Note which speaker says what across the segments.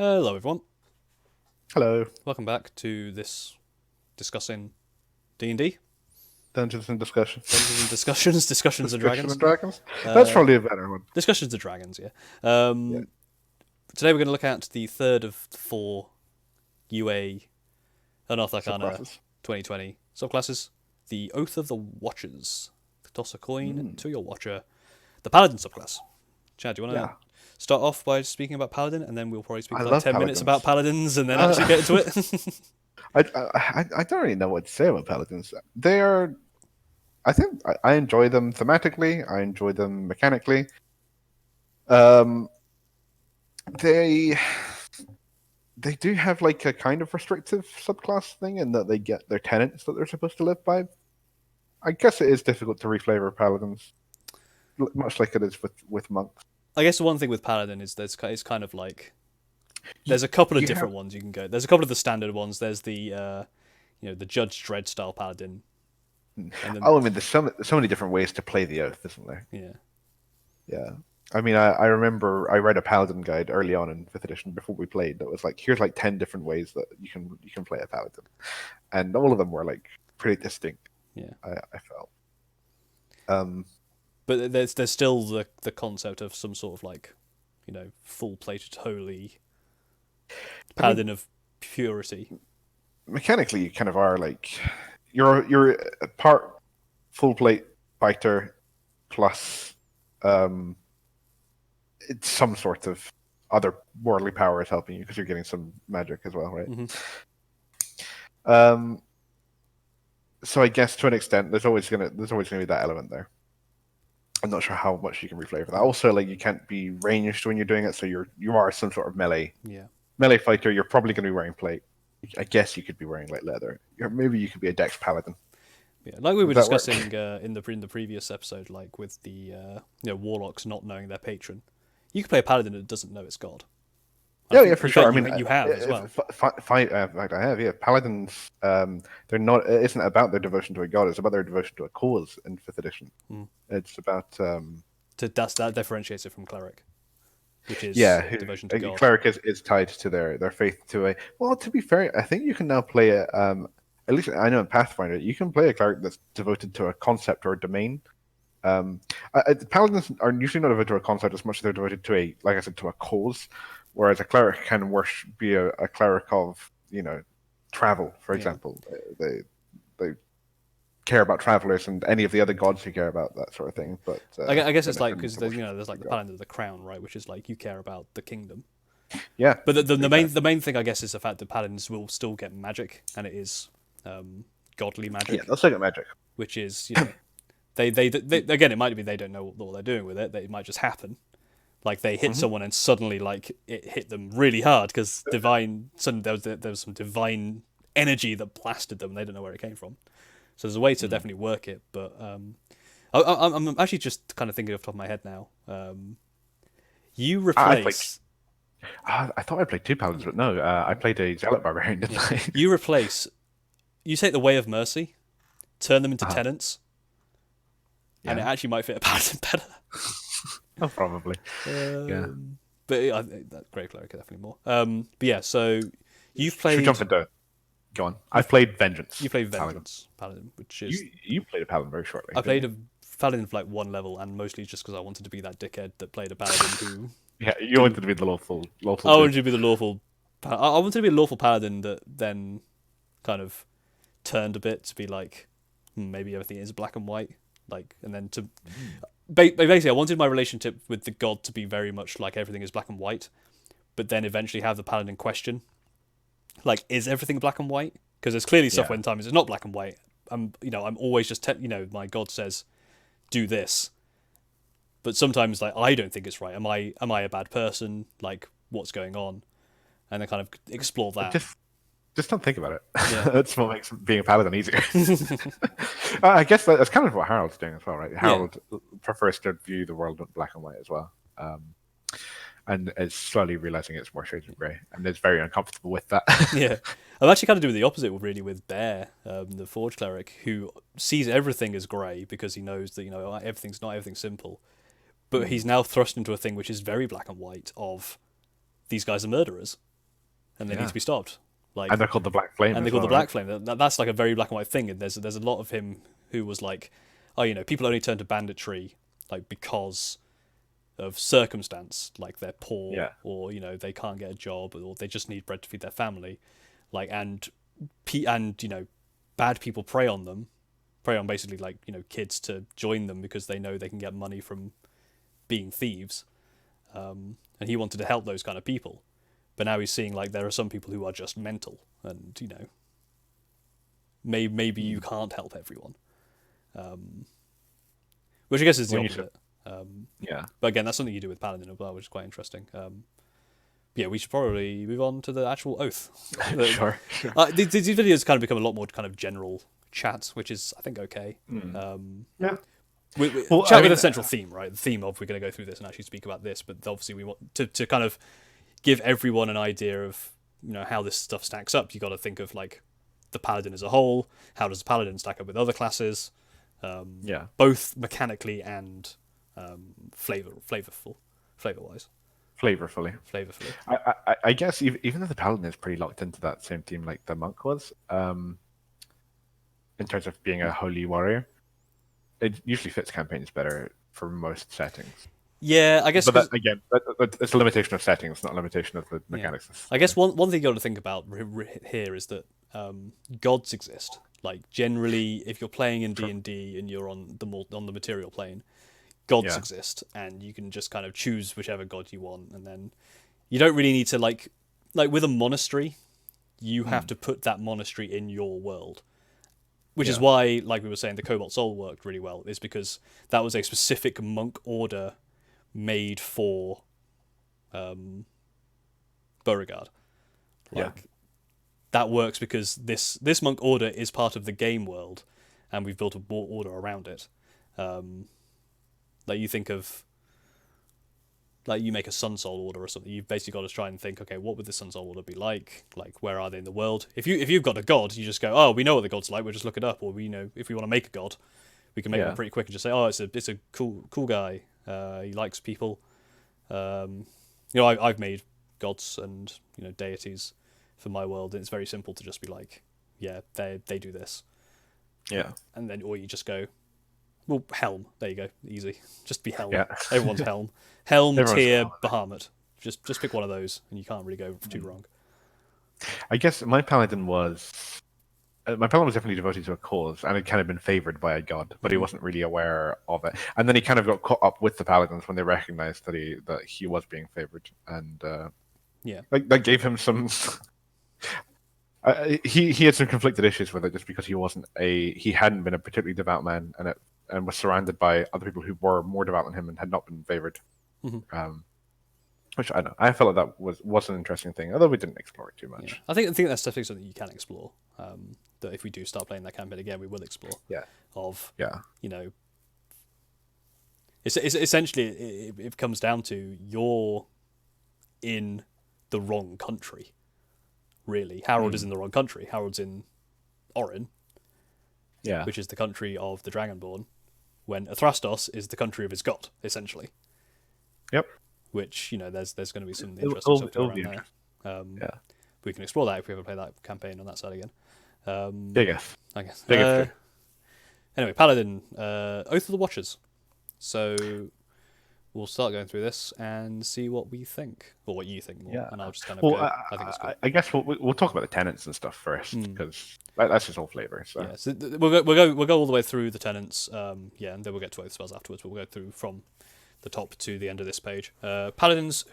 Speaker 1: Hello, everyone.
Speaker 2: Hello,
Speaker 1: Welcome back to this discussing D&D.
Speaker 2: Dungeons and Discussions.
Speaker 1: Dungeons and Discussions, Discussions and
Speaker 2: Discussion
Speaker 1: Dragons.
Speaker 2: and Dragons? That's
Speaker 1: Uh,
Speaker 2: probably a better one.
Speaker 1: Discussions and Dragons, yeah.
Speaker 2: Yeah.
Speaker 1: Today we're going to look at the third of the four UA Unearthed Arcana
Speaker 2: Subclasses.
Speaker 1: 2020 subclasses. The Oath of the Watchers. Toss a coin
Speaker 2: Mm.
Speaker 1: to your watcher. The Paladin subclass. Chad, do you want to
Speaker 2: Yeah,
Speaker 1: start off by speaking about Paladin, and then we'll probably speak
Speaker 2: I
Speaker 1: for like
Speaker 2: love
Speaker 1: 10 minutes about
Speaker 2: Paladins.
Speaker 1: Paladins, and then
Speaker 2: Uh,
Speaker 1: actually get into it?
Speaker 2: I don't really know what to say about Paladins. They are, I think, I enjoy them thematically. I enjoy them mechanically. Um, they they do have like a kind of restrictive subclass thing in that they get their tenets that they're supposed to live by. I guess it is difficult to reflavor Paladins, much like it is with monks.
Speaker 1: I guess the one thing with Paladin is it's kind of like
Speaker 2: You,
Speaker 1: there's a couple of
Speaker 2: you have
Speaker 1: different ones you can go. There's a couple of the standard ones. There's the the Judge Dredd style Paladin, and then
Speaker 2: Oh, I mean, there's so many different ways to play the oath, isn't there?
Speaker 1: yeah,
Speaker 2: Yeah. I mean, I remember I read a Paladin guide early on in fifth edition before we played that was like, here's like 10 different ways that you can play a Paladin, and all of them were like pretty distinct.
Speaker 1: yeah.
Speaker 2: I felt. Um,
Speaker 1: But there's still the concept of some sort of like full plated holy
Speaker 2: I mean,
Speaker 1: Paladin of purity.
Speaker 2: mechanically, you kind of are like you're a part full plate fighter plus um, it's some sort of other worldly power is helping you because you're getting some magic as well, right?
Speaker 1: Hmm.
Speaker 2: Um, so I guess to an extent, there's always gonna be that element there. I'm not sure how much you can reflavor that. Also, like you can't be ranged when you're doing it, so you are some sort of
Speaker 1: Yeah,
Speaker 2: melee fighter. You're probably going to be wearing plate. I guess you could be wearing like leather. Maybe you could be a dex paladin.
Speaker 1: yeah. Like we were
Speaker 2: Would that work?
Speaker 1: discussing in the previous episode, like with the warlocks not knowing their patron, you could play a Paladin that doesn't know its god.
Speaker 2: Yeah, yeah, for
Speaker 1: In
Speaker 2: sure. I
Speaker 1: fact,
Speaker 2: mean,
Speaker 1: you have as well.
Speaker 2: in fact, I have. Yeah, paladins. They're not. It isn't about their devotion to a god. It's about their devotion to a cause in fifth edition.
Speaker 1: Mm.
Speaker 2: It's about
Speaker 1: That differentiates it from cleric, which is
Speaker 2: yeah.
Speaker 1: devotion to
Speaker 2: A
Speaker 1: God.
Speaker 2: cleric is tied to their faith to a. Well, to be fair, I think you can now play a. At least I know in Pathfinder, you can play a cleric that's devoted to a concept or a domain. The paladins are usually not devoted to a concept as much as they're devoted to a, like I said, to a cause. Whereas a cleric can be a cleric of, travel, for
Speaker 1: Yeah.
Speaker 2: example. They care about travelers and any of the other gods who care about that sort of thing. But
Speaker 1: I guess
Speaker 2: they're
Speaker 1: it's like
Speaker 2: different
Speaker 1: because
Speaker 2: to
Speaker 1: there's
Speaker 2: worship
Speaker 1: there's like the
Speaker 2: God.
Speaker 1: Paladin of the Crown, right? Which is like you care about the kingdom.
Speaker 2: Yeah,
Speaker 1: But
Speaker 2: exactly.
Speaker 1: the main thing I guess is the fact that Paladins will still get magic, and it is godly
Speaker 2: Yeah,
Speaker 1: magic,
Speaker 2: they'll still get magic.
Speaker 1: which is they again, it might be they don't know what they're doing with it. That it might just happen. Like they hit
Speaker 2: Hmm.
Speaker 1: someone and suddenly like it hit them really hard because there was some divine energy that blasted them and they don't know where it came from. So there's a way to
Speaker 2: Mm.
Speaker 1: definitely work it, but I'm actually just kind of thinking off the top of my head now. You
Speaker 2: I played.
Speaker 1: replace
Speaker 2: I thought I played two paladins, but no, I played a zealot barbarian,
Speaker 1: yeah,
Speaker 2: didn't I?
Speaker 1: you replace you take the Way of Mercy, turn them into
Speaker 2: uh,
Speaker 1: tenants, and it
Speaker 2: yeah,
Speaker 1: actually might fit a paladin better.
Speaker 2: oh, probably. Yeah.
Speaker 1: But I think that Grey Cleric definitely more. But yeah, so you've
Speaker 2: Should we
Speaker 1: played
Speaker 2: jump into? Go on. I played Vengeance.
Speaker 1: you played
Speaker 2: Paladin.
Speaker 1: Vengeance Paladin, which is
Speaker 2: You played a paladin very shortly,
Speaker 1: I
Speaker 2: didn't
Speaker 1: played
Speaker 2: you?
Speaker 1: a Paladin for like one level, and mostly just because I wanted to be that dickhead that played a Paladin who
Speaker 2: Yeah, you
Speaker 1: didn't.
Speaker 2: wanted to be the lawful
Speaker 1: I wanted
Speaker 2: good.
Speaker 1: to be the lawful. I wanted to be a lawful Paladin that then kind of turned a bit to be like maybe everything is black and white, like, and then to
Speaker 2: Mm.
Speaker 1: basically I wanted my relationship with the god to be very much like everything is black and white, but then eventually have the Paladin question like, is everything black and white? Because there's clearly stuff
Speaker 2: Yeah.
Speaker 1: when times it's not black and white. I'm always just my god says do this, but sometimes like I don't think it's right. Am I a bad person? Like what's going on? And then kind of explore that.
Speaker 2: Just don't think about it.
Speaker 1: Yeah,
Speaker 2: That's what makes being a paladin easier. I guess that's kind of what Harold's doing as well, right?
Speaker 1: yeah,
Speaker 2: Harold prefers to view the world in black and white as well, and is slowly realizing it's more shades of grey, and is very uncomfortable with that.
Speaker 1: yeah. I'm actually kind of doing the opposite really with Bear, the Forge cleric, who sees everything as grey because he knows that everything's not everything simple. But
Speaker 2: Mm.
Speaker 1: he's now thrust into a thing which is very black and white. Of these guys are murderers. and they need to be stopped. Like,
Speaker 2: and they're called the Black Flame.
Speaker 1: and they call the Black Flame. That's like a very black and white thing. And there's a lot of him who was like, oh, people only turn to banditry like because of circumstance, like they're poor, or they can't get a job, or they just need bread to feed their family, like and bad people prey on basically like kids to join them because they know they can get money from being thieves, and he wanted to help those kind of people, but now he's seeing like there are some people who are just mental, and maybe you can't help everyone, which I guess is the opposite. But again, that's something you do with Paladin as well, which is quite interesting. We should probably move on to the actual oath.
Speaker 2: Sure.
Speaker 1: These videos kind of become a lot more kind of general chats, which is, I think, okay. Chat with a central theme, right? The theme of we're going to go through this and actually speak about this, but obviously we want to kind of give everyone an idea of how this stuff stacks up. You got to think of like the Paladin as a whole. How does the Paladin stack up with other classes? Both mechanically and flavorwise.
Speaker 2: Flavorfully. I guess even though the Paladin is pretty locked into that same theme like the monk was, in terms of being a holy warrior, it usually fits campaigns better for most settings.
Speaker 1: Yeah, I guess.
Speaker 2: But it's a limitation of settings, not a limitation of the mechanics.
Speaker 1: Yeah. I guess one thing you got to think about here is that gods exist. Like generally, if you're playing in D&D and you're on the material plane, gods exist, and you can just kind of choose whichever god you want, and then you don't really need to like with a monastery, you have to put that monastery in your world, which is why, like we were saying, the Cobalt Soul worked really well, is because that was a specific monk order made for Beauregard. That works because this monk order is part of the game world, and we've built a order around it. Like you think of, like you make a Sun Soul order or something. You've basically got to try and think, okay, what would the Sun Soul order be like? Like where are they in the world? If you've got a god, you just go, oh, we know what the god's like. We'll just look it up. Or if we want to make a god, we can make one pretty quick and just say, oh, it's a cool guy. He likes people. I've made gods and deities for my world, and it's very simple to just be like, yeah, they do this.
Speaker 2: Yeah.
Speaker 1: And then, or you just go, well, Helm. There you go. Easy. Just be Helm.
Speaker 2: Yeah.
Speaker 1: Everyone's Helm. Helm, Tyr, Bahamut. Just pick one of those, and you can't really go too wrong.
Speaker 2: I guess my Paladin was definitely devoted to a cause, and had kind of been favored by a god, but he wasn't really aware of it. And then he kind of got caught up with the Paladins when they recognized that he was being favored, and that gave him some. He had some conflicted issues with it just because he hadn't been a particularly devout man, and was surrounded by other people who were more devout than him and had not been favored. Which I don't know. I felt like that was an interesting thing, although we didn't explore it too much.
Speaker 1: Yeah. I think that's definitely something you can explore. That if we do start playing that campaign again, we will explore. It's essentially it comes down to you're in the wrong country. Really, Harold is in the wrong country. Harold's in Orin, which is the country of the Dragonborn, when Athrastos is the country of his god, essentially.
Speaker 2: Yep.
Speaker 1: Which there's going to be some interesting stuff around there. We can explore that if we ever play that campaign on that side again. I guess. Anyway, Paladin, Oath of the Watchers. So we'll start going through this and see what we think, or what you think more, and I'll just kind of go. I think it's cool.
Speaker 2: I guess we'll talk about the tenets and stuff first, because that's just all flavor. So
Speaker 1: we'll go all the way through the tenets, and then we'll get to oath spells afterwards. But we'll go through from the top to the end of this page. Paladins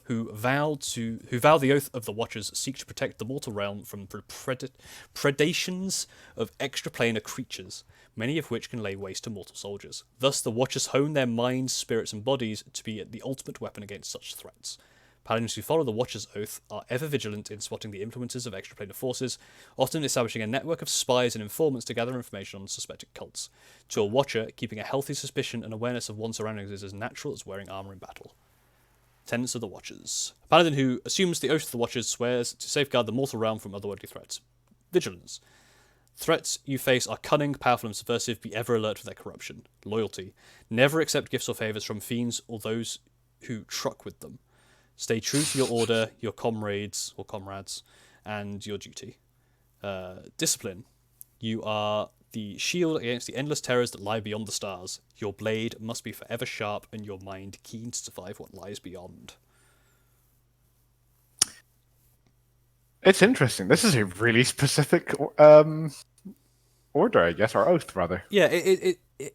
Speaker 1: who vow the oath of the Watchers seek to protect the mortal realm from predations of extraplanar creatures, many of which can lay waste to mortal soldiers. Thus, the Watchers hone their minds, spirits, and bodies to be the ultimate weapon against such threats. Paladins who follow the Watcher's oath are ever vigilant in spotting the influences of extraplanar forces, often establishing a network of spies and informants to gather information on suspected cults. To a Watcher, keeping a healthy suspicion and awareness of one's surroundings is as natural as wearing armour in battle. Tenets of the Watchers. A Paladin who assumes the oath of the Watchers swears to safeguard the mortal realm from otherworldly threats. Vigilance. Threats you face are cunning, powerful, and subversive. Be ever alert for their corruption. Loyalty. Never accept gifts or favours from fiends or those who truck with them. Stay true to your order, your comrades or comrades, and your duty. Discipline. You are the shield against the endless terrors that lie beyond the stars. Your blade must be forever sharp and your mind keen to survive what lies beyond.
Speaker 2: It's interesting. This is a really specific order, I guess, or oath, rather.
Speaker 1: Yeah,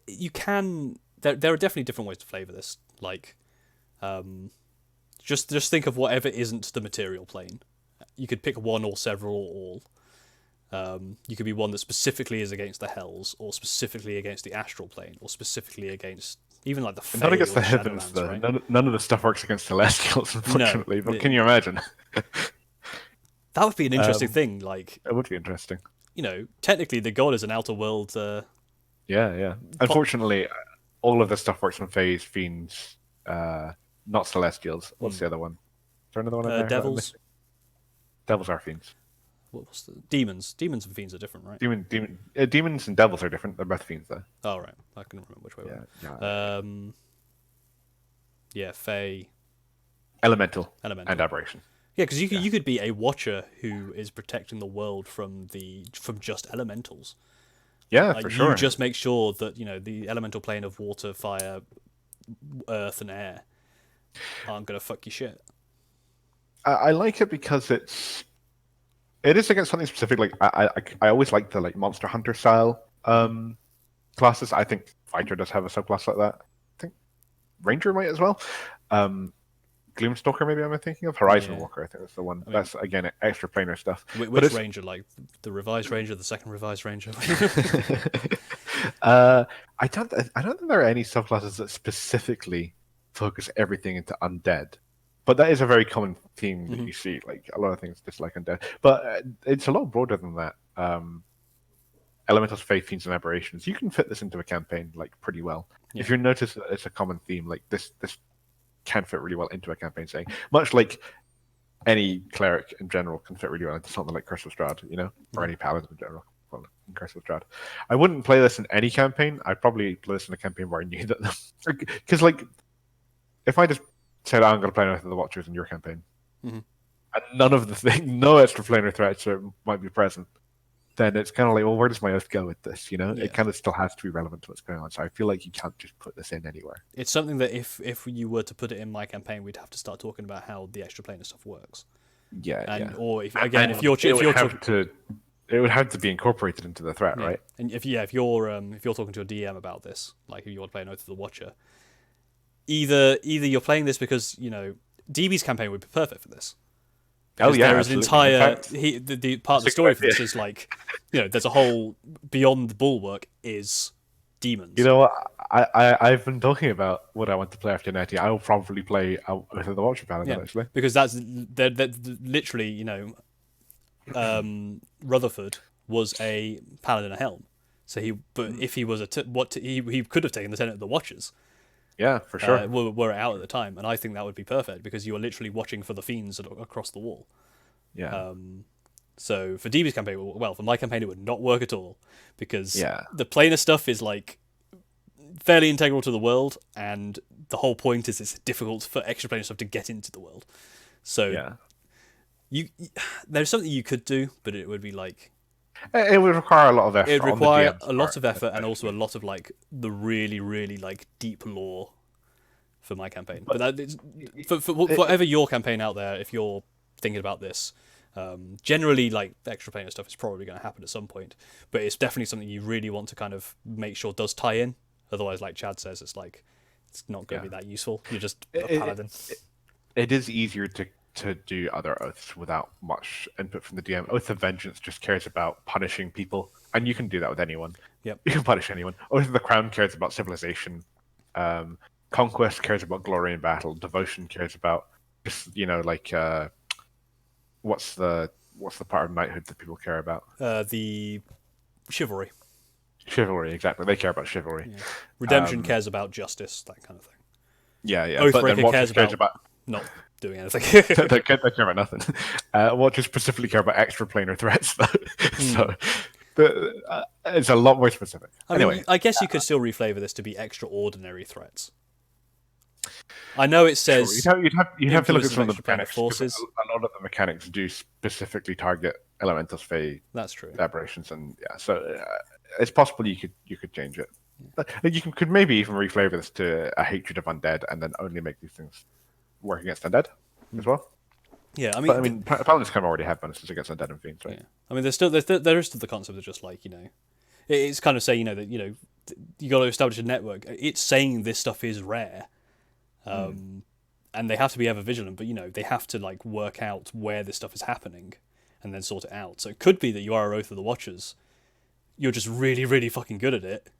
Speaker 1: you can... There are definitely different ways to flavour this. Like, just think of whatever isn't the material plane. You could pick one or several or all. You could be one that specifically is against the hells, or specifically against the astral plane, or specifically against even like the Fae.
Speaker 2: Not against
Speaker 1: or
Speaker 2: the heavens,
Speaker 1: Shadowlands,
Speaker 2: though.
Speaker 1: right?
Speaker 2: None of the stuff works against celestials, unfortunately. But can you imagine?
Speaker 1: That would be an interesting thing. Like,
Speaker 2: it would be interesting.
Speaker 1: Technically, the god is an outer world.
Speaker 2: Yeah. Unfortunately, all of this stuff works on Faes, fiends, not celestials. What's the other one? Is there another one in there?
Speaker 1: Devils.
Speaker 2: Devils are fiends.
Speaker 1: What's the demons? Demons and fiends are different, right?
Speaker 2: Demons and devils are different. They're both fiends, though.
Speaker 1: Oh, right. I can remember which way.
Speaker 2: Yeah.
Speaker 1: Yeah, Fae.
Speaker 2: Elemental. And aberration.
Speaker 1: Yeah, because you could be a watcher who is protecting the world from just elementals.
Speaker 2: Yeah, for sure.
Speaker 1: You just make sure that the elemental plane of water, fire, earth, and air aren't gonna fuck your shit.
Speaker 2: I like it because it is against something specific. Like I always like the Monster Hunter style classes. I think Fighter does have a subclass like that. I think Ranger might as well. Gloomstalker, maybe I'm thinking of. Horizon Walker, I think that's the one. That's again extra planar stuff.
Speaker 1: Which Ranger, like the revised Ranger, the second revised Ranger?
Speaker 2: I don't think there are any subclasses that specifically focus everything into undead, but that is a very common theme that you see. Like a lot of things dislike undead, but it's a lot broader than that. Elementals, Fae, Fiends, and Aberrations. You can fit this into a campaign pretty well. Yeah. If you notice that it's a common theme, like this can fit really well into a campaign setting, much like any cleric in general can fit really well into something like Curse of Strahd, or any paladin in general. Well, in Curse of Strahd, I wouldn't play this in any campaign. I'd probably play this in a campaign where I knew that, because if I just said I'm going to play Unearthed the Watchers in your campaign, and none of no extra planar threats might be present, then it's kind of like, well, where does my oath go with this? It kind of still has to be relevant to what's going on. So I feel like you can't just put this in anywhere.
Speaker 1: It's something that if you were to put it in my campaign, we'd have to start talking about how the extra planar stuff works. Or if
Speaker 2: it would have to be incorporated into the threat, right?
Speaker 1: And if you're talking to a DM about this, like if you want to play Oath of the Watcher, either you're playing this because DB's campaign would be perfect for this. Because there is an entire the part of the story for this is there's a whole beyond the Bulwark is demons.
Speaker 2: You know what? I've been talking about what I want to play after Netty. I will probably play Oath of the Watcher Paladin actually,
Speaker 1: because that's literally Rutherford was a paladin a helm, so if he was he could have taken the Tenet of the Watchers.
Speaker 2: Yeah, for sure.
Speaker 1: Were out at the time, and I think that would be perfect because you are literally watching for the fiends across the wall.
Speaker 2: Yeah.
Speaker 1: So for DB's campaign, for my campaign, it would not work at all because the planar stuff is fairly integral to the world, and the whole point is it's difficult for extra planar stuff to get into the world. So there's something you could do, but it would be
Speaker 2: it would require a lot of effort.
Speaker 1: It would require a lot of effort and also a lot of the really, really deep lore for my campaign. But that is, for whatever your campaign out there, if you're thinking about this, generally the extra planar stuff is probably going to happen at some point. But it's definitely something you really want to kind of make sure does tie in. Otherwise, like Chad says, it's not going to be that useful. You're just a paladin.
Speaker 2: It is easier to do other oaths without much input from the DM. Oath of Vengeance just cares about punishing people, and you can do that with anyone.
Speaker 1: Yep.
Speaker 2: You can punish anyone. Oath of the Crown cares about civilization. Conquest cares about glory in battle. Devotion cares about just what's the part of knighthood that people care about?
Speaker 1: The chivalry.
Speaker 2: Chivalry, exactly. They care about chivalry.
Speaker 1: Yeah. Redemption cares about justice, that kind of thing.
Speaker 2: Yeah.
Speaker 1: Oathbreaker cares about not doing anything.
Speaker 2: they care about nothing. Watchers specifically care about extra planar threats, though. So it's a lot more specific.
Speaker 1: I guess you could still reflavor this to be extraordinary threats. I know it
Speaker 2: Sure,
Speaker 1: says
Speaker 2: you'd have to look at
Speaker 1: influence of
Speaker 2: some of the
Speaker 1: extra plane of
Speaker 2: mechanics because
Speaker 1: forces.
Speaker 2: a lot of the mechanics do specifically target elemental fey
Speaker 1: That's true.
Speaker 2: aberrations, and yeah, so it's possible you could change it. But could maybe even reflavor this to a hatred of undead, and then only make these things work against undead as well.
Speaker 1: Yeah, I
Speaker 2: But I
Speaker 1: mean,
Speaker 2: mean, Paladins kind of already have bonuses against undead and fiends, right?
Speaker 1: yeah. I mean, there is still the concept of just like it's kind of saying that you got to establish a network. It's saying this stuff is rare, and they have to be ever vigilant. But they have to like work out where this stuff is happening, and then sort it out. So it could be that you are a Oath of the Watchers. You're just really, really fucking good at it,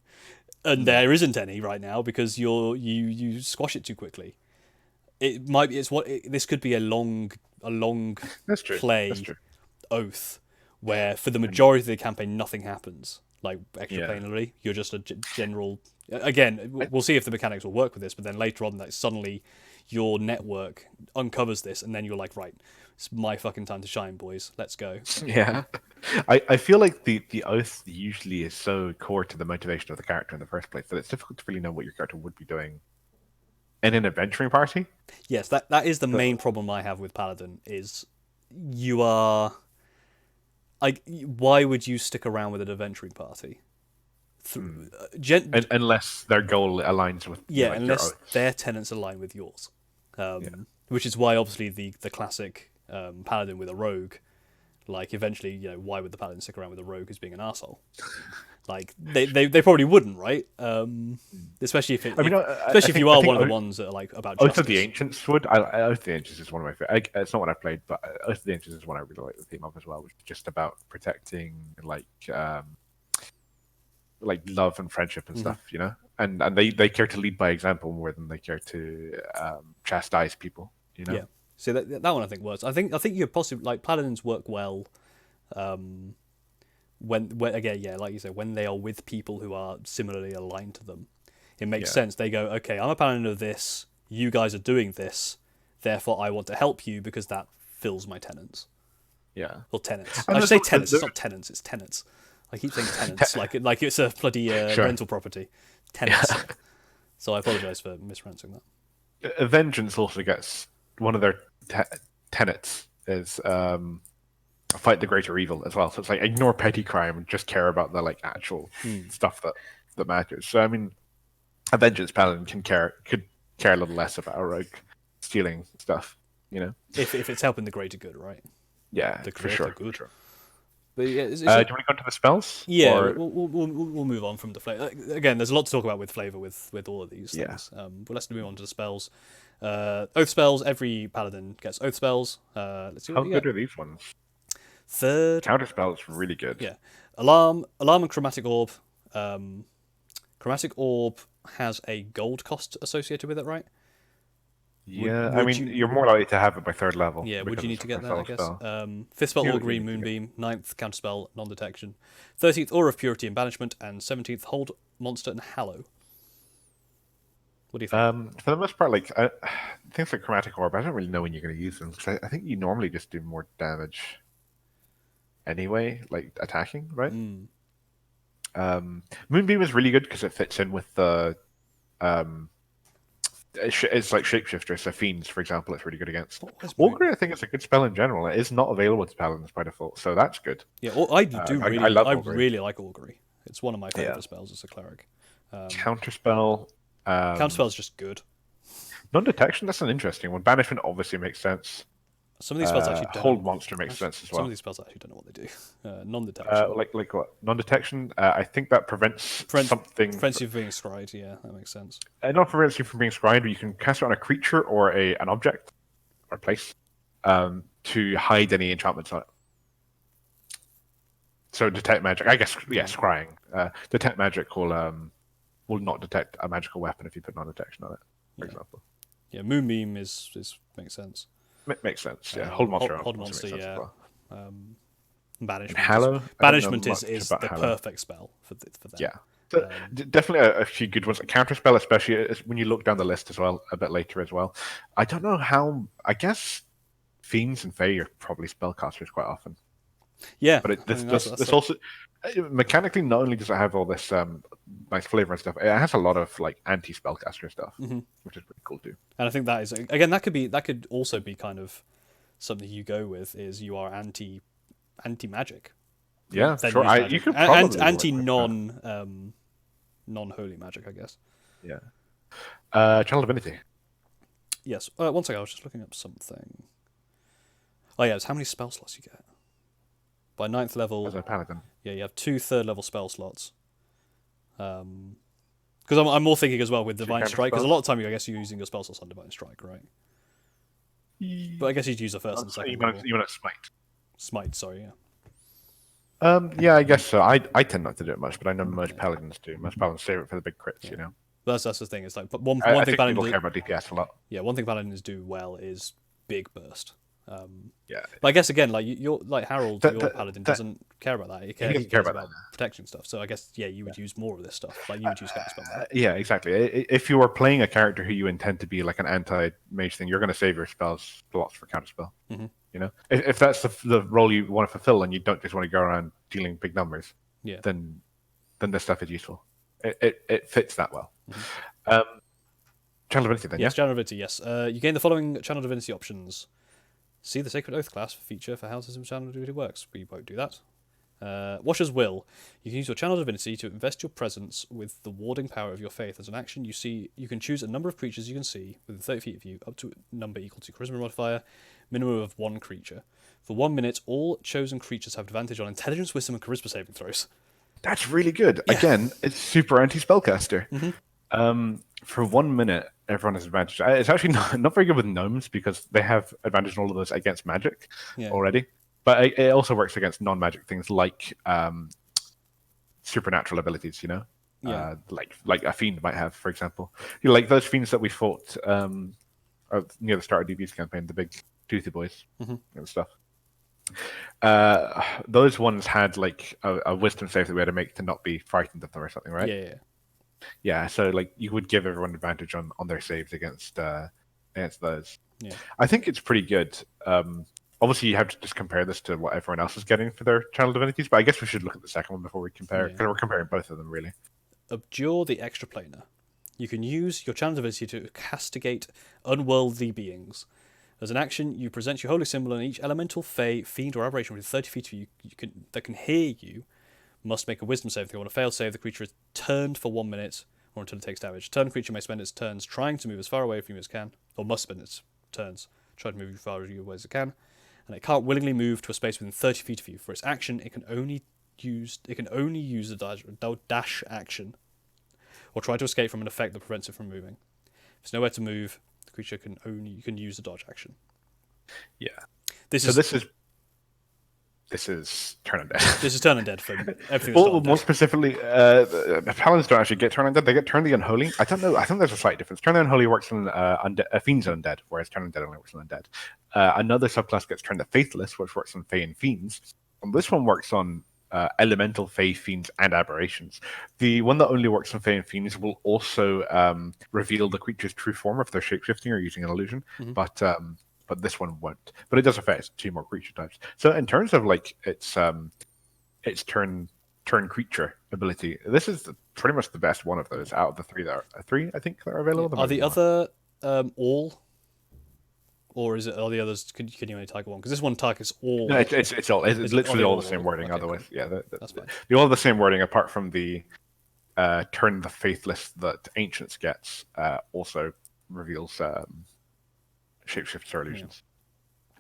Speaker 1: and there isn't any right now because you squash it too quickly. It might be this could be a long
Speaker 2: That's true.
Speaker 1: play
Speaker 2: That's true.
Speaker 1: oath where for the majority of the campaign nothing happens like
Speaker 2: Yeah.
Speaker 1: extraplanarly. You're just a general. Again, we'll see if the mechanics will work with this, but then later on, that suddenly your network uncovers this, and then you're like, right, it's my fucking time to shine, boys. Let's go.
Speaker 2: Yeah. I feel like the oath usually is so core to the motivation of the character in the first place that it's difficult to really know what your character would be doing in an adventuring party.
Speaker 1: Yes, that is the
Speaker 2: So,
Speaker 1: main problem I have with Paladin is you are. Why would you stick around with an adventuring party?
Speaker 2: unless their goal aligns with
Speaker 1: Yeah,
Speaker 2: like
Speaker 1: unless
Speaker 2: your oath.
Speaker 1: their tenets align with yours. Which is why obviously the classic paladin with a rogue, like eventually, why would the paladin stick around with a rogue who's being an asshole? Like they probably wouldn't, right? Especially if especially if you are one of the ones that are like about
Speaker 2: Oath
Speaker 1: justice.
Speaker 2: of the Ancients would. Oath of the Ancients is one of my favorite. It's not what I played, but Oath of the Ancients is one I really like the theme of as well, which is just about protecting like love and friendship and stuff, And they care to lead by example more than they care to chastise people,
Speaker 1: Yeah. So that one I think works. I think you possibly like paladins work well when again, yeah, like you said, when they are with people who are similarly aligned to them. It makes sense. They go, okay, I'm a paladin of this, you guys are doing this, therefore I want to help you because that fills my tenets.
Speaker 2: Yeah.
Speaker 1: Or tenets.
Speaker 2: And
Speaker 1: I
Speaker 2: there's
Speaker 1: say
Speaker 2: also-
Speaker 1: tenants, it's not tenants, it's tenants. I keep saying tenants like it's a bloody
Speaker 2: Sure.
Speaker 1: rental property. Tenants. So I apologise for mispronouncing that.
Speaker 2: Vengeance also gets one of their tenets is fight the greater evil as well. So it's like ignore petty crime and just care about the like actual stuff that matters. So I mean, a vengeance paladin could care a little less about a rogue stealing stuff,
Speaker 1: If it's helping the greater good, right?
Speaker 2: Yeah,
Speaker 1: The
Speaker 2: for
Speaker 1: greater
Speaker 2: sure.
Speaker 1: good.
Speaker 2: For sure.
Speaker 1: But yeah,
Speaker 2: Do you want to go into the spells?
Speaker 1: yeah,
Speaker 2: Or...
Speaker 1: we'll move on from the flavor. Again, there's a lot to talk about with flavor with all of these
Speaker 2: Yeah.
Speaker 1: things. But let's move on to the spells. Oath spells. Every paladin gets oath spells. Let's see
Speaker 2: How
Speaker 1: what we
Speaker 2: good
Speaker 1: get.
Speaker 2: are these ones?
Speaker 1: Third,
Speaker 2: Counterspell is really good.
Speaker 1: yeah, alarm, and chromatic orb. Chromatic orb has a gold cost associated with it, right?
Speaker 2: Yeah,
Speaker 1: Would
Speaker 2: I mean, you're more likely to have it by third level.
Speaker 1: Yeah, would
Speaker 2: because
Speaker 1: you need
Speaker 2: it's
Speaker 1: to
Speaker 2: a
Speaker 1: get that, I guess?
Speaker 2: spell.
Speaker 1: Fifth spell,
Speaker 2: You-
Speaker 1: Augury,
Speaker 2: you need to
Speaker 1: Moonbeam. 9th, Counterspell, Non-Detection. 13th, Aura of Purity and Banishment. And 17th, Hold, Monster, and Hallow. What do you think?
Speaker 2: For the most part, like things like Chromatic Orb, I don't really know when you're going to use them because I think you normally just do more damage anyway, like attacking, right? Moonbeam is really good because it fits in with the it's like Shapeshifter, so Fiends, for example, it's really good against. Augury, I think, is a good spell in general. It is not available to Paladins by default, so that's good.
Speaker 1: Yeah, I do really,
Speaker 2: I love
Speaker 1: I
Speaker 2: Augury.
Speaker 1: really like Augury. It's one of my favorite spells as a cleric.
Speaker 2: Counterspell.
Speaker 1: Counterspell is just good.
Speaker 2: Non-detection, that's an interesting one. Banishment obviously makes sense.
Speaker 1: Some of these spells actually don't.
Speaker 2: Hold Monster makes sense as well.
Speaker 1: Some of these spells actually don't know what they do. Non-detection.
Speaker 2: Like what? Non-detection. I think that prevents something.
Speaker 1: Prevents you from being scryed. Yeah, that makes sense.
Speaker 2: Not prevents you from being scryed, but you can cast it on a creature or an object or place to hide any enchantments on it. So detect magic. I guess scrying. Detect magic will not detect a magical weapon if you put non-detection on it, for example.
Speaker 1: Yeah, Moonbeam is makes sense.
Speaker 2: Makes sense. Yeah, Hold Monster.
Speaker 1: Hold Monster. Yeah. Banishment.
Speaker 2: Hallow.
Speaker 1: Banishment is the perfect spell for that.
Speaker 2: Yeah. So, definitely a few good ones. A counterspell, especially when you look down the list as well, a bit later as well. I don't know how. I guess Fiends and Fae are probably spellcasters quite often.
Speaker 1: Yeah,
Speaker 2: But
Speaker 1: I mean, that's
Speaker 2: this also mechanically not only does it have all this nice flavor and stuff, it has a lot of like anti spellcaster stuff, which is pretty cool too.
Speaker 1: and I think that is again that could also be kind of something you go with is you are anti magic.
Speaker 2: Yeah,
Speaker 1: Then
Speaker 2: sure.
Speaker 1: use magic
Speaker 2: You could
Speaker 1: and
Speaker 2: probably
Speaker 1: anti
Speaker 2: work with that.
Speaker 1: non holy magic, I guess.
Speaker 2: Yeah. Channel Divinity.
Speaker 1: Yes. One second, I was just looking up something. Oh yeah, it's how many spell slots you get. By 9th
Speaker 2: As
Speaker 1: level,
Speaker 2: a paladin.
Speaker 1: yeah, you have 2 third level spell slots. Because I'm more thinking as well with
Speaker 2: Two
Speaker 1: Divine
Speaker 2: counter
Speaker 1: Strike, because a
Speaker 2: spells.
Speaker 1: lot of time I guess you're using your spell slots on Divine Strike, right? But I guess you'd use the first and second level.
Speaker 2: You want to smite.
Speaker 1: Smite, sorry, yeah.
Speaker 2: Yeah, I guess so. I tend not to do it much, but I know most paladins do. Most paladins save it for the big crits,
Speaker 1: Yeah.
Speaker 2: you know.
Speaker 1: That's the thing. It's like, but one
Speaker 2: I
Speaker 1: thing
Speaker 2: think people
Speaker 1: Paladins,
Speaker 2: care about DPS a lot.
Speaker 1: yeah, one thing Paladins do well is big burst.
Speaker 2: Yeah.
Speaker 1: But I guess again, like you're like Harold, your Paladin
Speaker 2: that-
Speaker 1: doesn't care about that. He
Speaker 2: doesn't
Speaker 1: cares
Speaker 2: care
Speaker 1: about
Speaker 2: about
Speaker 1: protection stuff. So I guess yeah, you would use more of this stuff. Like you would use counterspell more.
Speaker 2: Yeah, exactly. If you are playing a character who you intend to be like an anti-mage thing, you're going to save your spells slots for counterspell.
Speaker 1: Mm-hmm.
Speaker 2: You know, if that's the role you want to fulfill, and you don't just want to go around dealing big numbers,
Speaker 1: Yeah.
Speaker 2: then this stuff is useful. It fits that well.
Speaker 1: Mm-hmm.
Speaker 2: Channel Divinity, then,
Speaker 1: Yes,
Speaker 2: yeah.
Speaker 1: Channel Divinity. Yes, you gain the following Channel Divinity options. See the Sacred Oath class feature for how system Channel Divinity works. We won't do that. Watcher's Will. You can use your Channel Divinity to invest your presence with the warding power of your faith. As an action, you can choose a number of creatures you can see within 30 feet of you, up to a number equal to Charisma modifier, minimum of 1 creature. For 1 minute, all chosen creatures have advantage on Intelligence, Wisdom, and Charisma saving throws.
Speaker 2: That's really good. Again, it's super anti-spellcaster. For 1 minute, everyone has advantage. It's actually not very good with gnomes because they have advantage on all of those against magic
Speaker 1: Yeah.
Speaker 2: already. But it also works against non-magic things like supernatural abilities, you know?
Speaker 1: Yeah.
Speaker 2: Like a fiend might have, for example. You know, like those fiends that we fought near the start of DB's campaign, the big toothy boys and stuff. Those ones had like a wisdom save that we had to make to not be frightened of them or something, right?
Speaker 1: Yeah.
Speaker 2: Yeah, so like you would give everyone advantage on their saves against those.
Speaker 1: Yeah.
Speaker 2: I think it's pretty good. Obviously, you have to just compare this to what everyone else is getting for their channel divinities, but I guess we should look at the second one before we compare, because we're comparing both of them, really.
Speaker 1: Abjure the Extraplanar. You can use your channel divinity to castigate unworldly beings. As an action, you present your holy symbol, and each elemental, fey, fiend, or aberration within 30 feet of you, that can hear you must make a wisdom save. If they want a failed save, the creature is turned for 1 minute or until it takes damage. Turn creature may spend its turns trying to move as far away from you as it can, or must spend its turns trying to move as far away as it can, and it can't willingly move to a space within 30 feet of you. For its action, it can only use the dash action, or try to escape from an effect that prevents it from moving. If there's nowhere to move, the creature you can use the dodge action.
Speaker 2: Yeah.
Speaker 1: This
Speaker 2: is turn undead.
Speaker 1: This is turn undead for everything.
Speaker 2: Well, more specifically, paladins don't actually get turn undead. They get turn the unholy. I don't know. I think there's a slight difference. Turn the unholy works on fiends and undead, whereas turn undead only works on undead. Another subclass gets turn the faithless, which works on fey and fiends. And this one works on elemental fey, fiends, and aberrations. The one that only works on fey and fiends will also reveal the creature's true form if they're shapeshifting or using an illusion, but this one won't. But it does affect 2 more creature types. So in terms of like its turn creature ability, this is pretty much the best one of those out of the 3 that are 3, I think, that are available.
Speaker 1: Are the other all, or is it are the others? Can you only target one? Because this one targets all.
Speaker 2: No, it's all. It's literally all the same wording.
Speaker 1: Okay,
Speaker 2: Otherwise,
Speaker 1: cool.
Speaker 2: yeah,
Speaker 1: That's fine.
Speaker 2: They all have the same wording, apart from the turn the faithless that Ancients gets also reveals shapeshifts or illusions.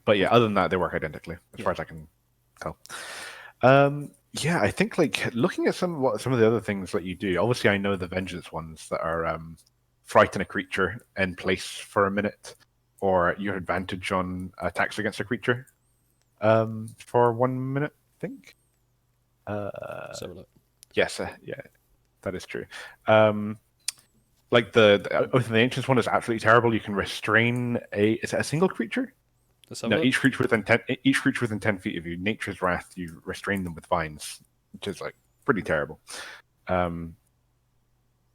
Speaker 2: But yeah, other than that, they work identically as far as I can tell. Yeah, I think like looking at some of the other things that you do. Obviously, I know the vengeance ones that are frighten a creature in place for a minute, or your advantage on attacks against a creature for 1 minute. I think. Yes, yeah, that is true. Like the Oath of the Ancients one is absolutely terrible. You can restrain is it a single creature? No, each creature within 10 feet of you, Nature's Wrath, you restrain them with vines, which is like pretty terrible.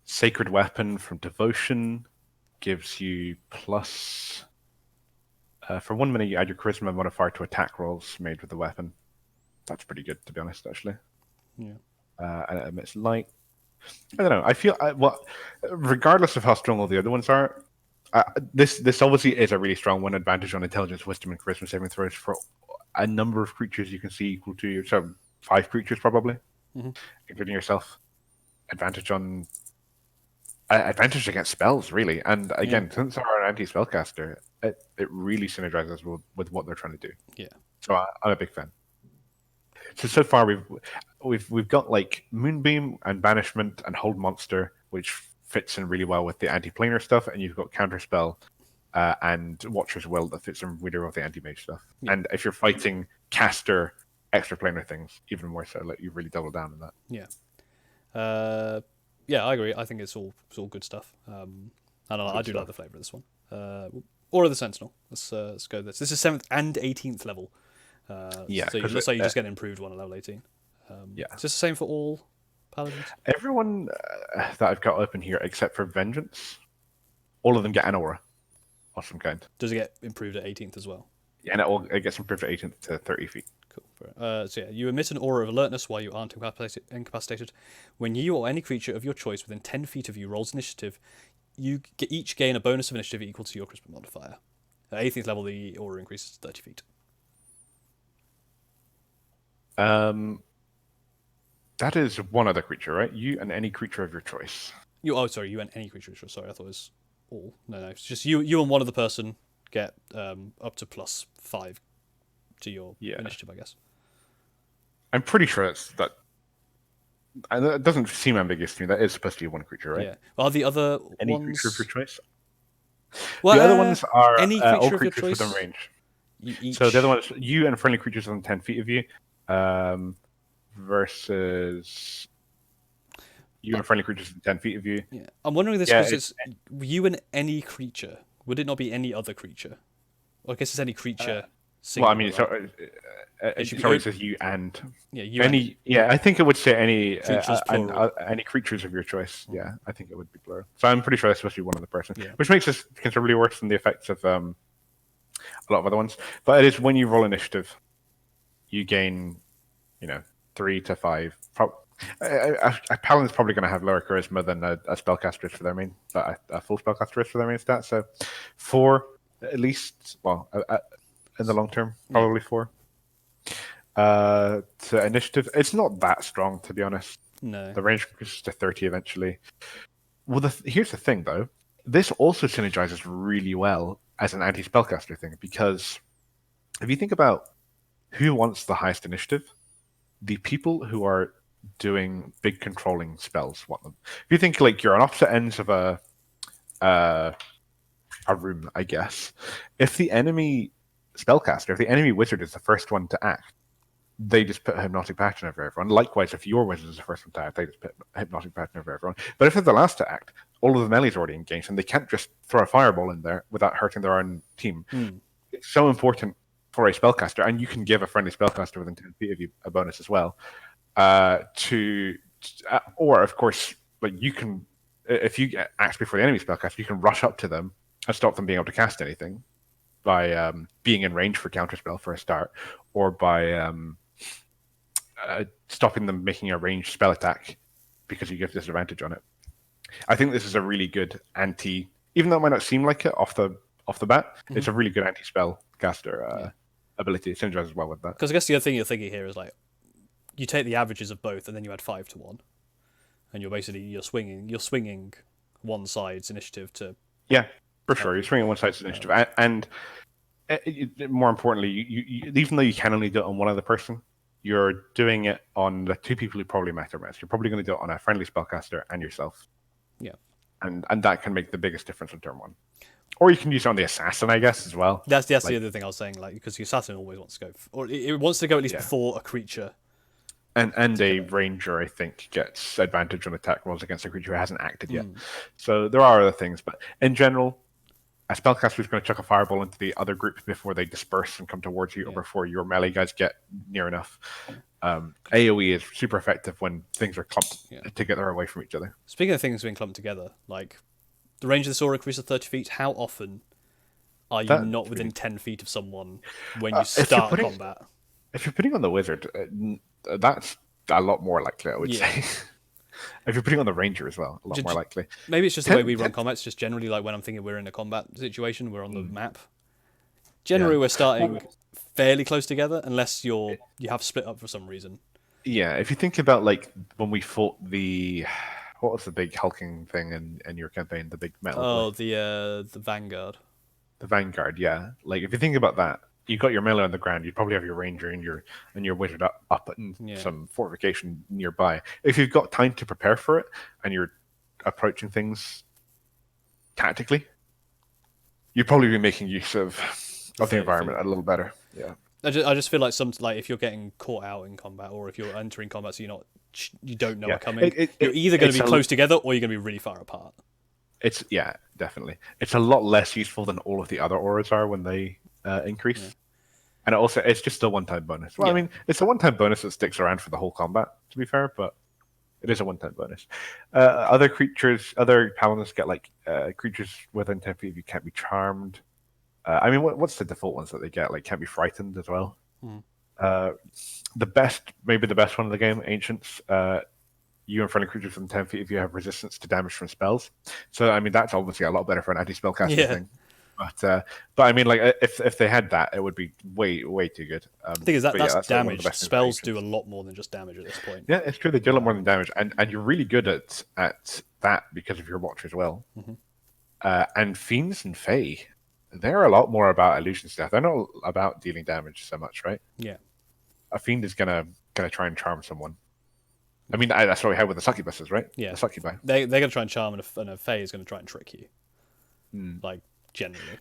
Speaker 2: Sacred Weapon from Devotion gives you plus for 1 minute you add your charisma modifier to attack rolls made with the weapon. That's pretty good, to be honest, actually.
Speaker 1: Yeah.
Speaker 2: And it emits light. I don't know. I feel regardless of how strong all the other ones are, this obviously is a really strong one advantage on intelligence, wisdom, and charisma saving throws for a number of creatures you can see equal to your 5 creatures probably, including yourself. Advantage against spells, really. And again, since they're an anti-spellcaster, it really synergizes with what they're trying to do.
Speaker 1: Yeah.
Speaker 2: So I'm a big fan. So far we've got like Moonbeam and Banishment and Hold Monster, which fits in really well with the anti-planar stuff, and you've got Counterspell and Watcher's Will that fits in really well with the anti-mage stuff. Yeah. And if you're fighting caster extra-planar things, even more so, like you really double down on that.
Speaker 1: Yeah. Yeah, I agree. I think it's all good stuff. I do like the flavour of this one. Or the Sentinel. Let's go with this. This is 7th and 18th level. So it looks like you just get an improved one at level 18. Is this the same for all Paladins?
Speaker 2: Everyone that I've got open here, except for Vengeance, all of them get an aura of some kind.
Speaker 1: Does it get improved at 18th as well?
Speaker 2: Yeah, and it gets improved at 18th to 30 feet.
Speaker 1: Cool. You emit an aura of alertness while you aren't incapacitated. When you or any creature of your choice within 10 feet of you rolls initiative, you each gain a bonus of initiative equal to your charisma modifier. At 18th level, the aura increases to 30 feet.
Speaker 2: That is one other creature, right? You and any creature of your choice.
Speaker 1: You and any creature of your choice. Sorry, I thought it was all. No, it's just you and one other person get up to +5 to your initiative, I guess.
Speaker 2: I'm pretty sure that. And it doesn't seem ambiguous to me. That is supposed to be one creature, right?
Speaker 1: Yeah. Are the other
Speaker 2: any
Speaker 1: ones...
Speaker 2: creature of your choice?
Speaker 1: Well,
Speaker 2: the other ones are
Speaker 1: any creature
Speaker 2: all
Speaker 1: of
Speaker 2: creatures
Speaker 1: your choice?
Speaker 2: within range. So the other one is you and friendly creatures within 10 feet of you, versus you and friendly creatures within 10 feet of you.
Speaker 1: Yeah, I'm wondering this because it's you and any creature. Would it not be any other creature? Well, I guess it's any creature.
Speaker 2: Well, I mean, right? Sorry, it says you and
Speaker 1: any.
Speaker 2: I think it would say any
Speaker 1: creatures
Speaker 2: any creatures of your choice. Yeah, I think it would be plural. So I'm pretty sure that's supposed to be one other person,
Speaker 1: yeah.
Speaker 2: which makes this considerably worse than the effects of a lot of other ones. But it is when you roll initiative, you gain, 3 to 5. A paladin's probably going to have lower charisma than a spellcaster for their main, a full spellcaster for their main stat. So 4 at least. Well, in the long term, probably 4. To initiative, it's not that strong, to be honest.
Speaker 1: No.
Speaker 2: The range increases to 30 eventually. Well, here's the thing, though. This also synergizes really well as an anti-spellcaster thing, because if you think about who wants the highest initiative, the people who are doing big controlling spells want them. If you think like you're on opposite ends of a room, I guess, if the enemy spellcaster, if the enemy wizard is the first one to act, they just put Hypnotic Pattern over everyone. Likewise, if your wizard is the first one to act, they just put Hypnotic Pattern over everyone. But if they're the last to act, all of the melee's already engaged, and they can't just throw a fireball in there without hurting their own team. It's so important for a spellcaster, and you can give a friendly spellcaster within 10 feet of you a bonus as well. Or of course, like you can, if you act before the enemy spellcaster, you can rush up to them and stop them being able to cast anything by being in range for counterspell for a start, or by stopping them making a ranged spell attack because you give disadvantage on it. I think this is a really good anti, even though it might not seem like it off the bat, it's a really good anti-spell caster ability. It synergizes well with that.
Speaker 1: Because I guess the other thing you're thinking here is like, you take the averages of both and then you add 5 to 1, and you're swinging one side's initiative to.
Speaker 2: Yeah, for sure. You're swinging one side's initiative, and more importantly, you even though you can only do it on one other person, you're doing it on the 2 people who probably matter most. You're probably going to do it on a friendly spellcaster and yourself.
Speaker 1: Yeah,
Speaker 2: and that can make the biggest difference in turn 1. Or you can use it on the assassin, I guess, as well.
Speaker 1: That's the other thing I was saying, like, because the assassin always wants to go, or it wants to go at least before a creature.
Speaker 2: And a ranger, I think, gets advantage on attack rolls against a creature who hasn't acted yet. So there are other things, but in general, a spellcaster is going to chuck a fireball into the other group before they disperse and come towards you, or before your melee guys get near enough. AoE is super effective when things are clumped together away from each other.
Speaker 1: Speaking of things being clumped together, like, the range of this aura increases 30 feet. How often are you not within 10 feet of someone when you start combat?
Speaker 2: If you're putting on the wizard, that's a lot more likely, I would
Speaker 1: Yeah.
Speaker 2: say. If you're putting on the ranger as well, a lot more likely.
Speaker 1: Maybe it's just the way we run
Speaker 2: Ten,
Speaker 1: combat. It's just generally like when I'm thinking we're in a combat situation, we're on the map.
Speaker 2: yeah.
Speaker 1: Generally, we're starting
Speaker 2: Well,
Speaker 1: fairly close together, unless you have split up for some reason.
Speaker 2: yeah, if you think about like when we fought the what was the big hulking thing in your campaign, the big metal boy,
Speaker 1: Oh, the Vanguard.
Speaker 2: the Vanguard, yeah. Like if you think about that, you got your melee on the ground, you'd probably have your ranger and your wizard up and
Speaker 1: Yeah.
Speaker 2: some fortification nearby. If you've got time to prepare for it and you're approaching things tactically, you'd probably be making use of the environment a little better. Yeah.
Speaker 1: I just feel like if you're getting caught out in combat, or if you're entering combat, so you don't know
Speaker 2: Yeah.
Speaker 1: are coming. You're either going to be close together, or you're going to be really far apart.
Speaker 2: It's definitely. It's a lot less useful than all of the other auras are when they increase.
Speaker 1: Yeah.
Speaker 2: And also, it's just a one-time bonus. Well,
Speaker 1: Yeah.
Speaker 2: I mean, it's a one-time bonus that sticks around for the whole combat, to be fair, but it is a one-time bonus. Other creatures, other paladins get like creatures within 10 feet of you can't be charmed. I mean, what's the default ones that they get? Like, can't be frightened as well. Maybe the best one in the game, Ancients. You and friendly creatures within 10 feet if you have resistance to damage from spells. So, I mean, that's obviously a lot better for an anti-spellcaster thing. But I mean, like, if they had that, it would be way, way too good.
Speaker 1: The thing is that's damage.
Speaker 2: Like
Speaker 1: Spells do a lot more than just damage at this point.
Speaker 2: Yeah, it's true. They do a lot more than damage, and you're really good at that because of your watch as well. And fiends and fae, they're a lot more about illusion stuff. They're not about dealing damage so much, right?
Speaker 1: Yeah.
Speaker 2: A fiend is gonna try and charm someone. I mean, that's what we had with the succubuses, right?
Speaker 1: Yeah.
Speaker 2: The succubi.
Speaker 1: They're going to try and charm, and a fae is going to try and trick you. Like, generally.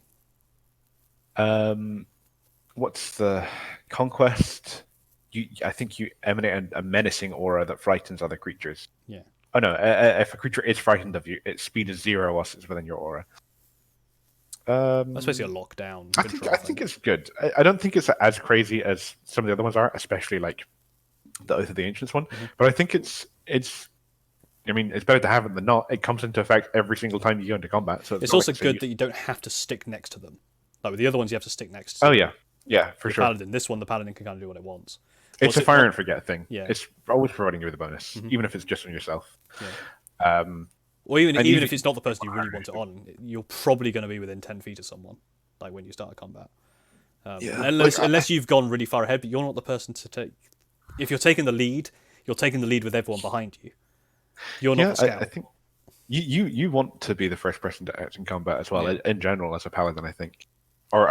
Speaker 2: What's the conquest? I think you emanate a menacing aura that frightens other creatures.
Speaker 1: Yeah.
Speaker 2: Oh no! If a creature is frightened of you, its speed is 0 whilst it's within your aura.
Speaker 1: That's basically a lockdown.
Speaker 2: I think it's good. I don't think it's as crazy as some of the other ones are, especially like the Oath of the Ancients one. But I think it's. I mean, it's better to have it than not. It comes into effect every single time you go into combat. So
Speaker 1: it's also good that you don't have to stick next to them. Like with the other ones, you have to stick next to.
Speaker 2: Oh yeah, for sure.
Speaker 1: Paladin. This one, the Paladin can kind of do what it wants.
Speaker 2: It's a fire and forget thing.
Speaker 1: Yeah.
Speaker 2: It's always providing you with a bonus, even if it's just on yourself.
Speaker 1: Yeah. Or even if it's not the person you really want it on, you're probably going to be within 10 feet of someone, like when you start a combat. Unless you've gone really far ahead, but you're not the person to take. If you're taking the lead, you're taking the lead with everyone behind you. You're not the scout.
Speaker 2: I think you want to be the first person to act in combat as well, in general, as a paladin, I think. Or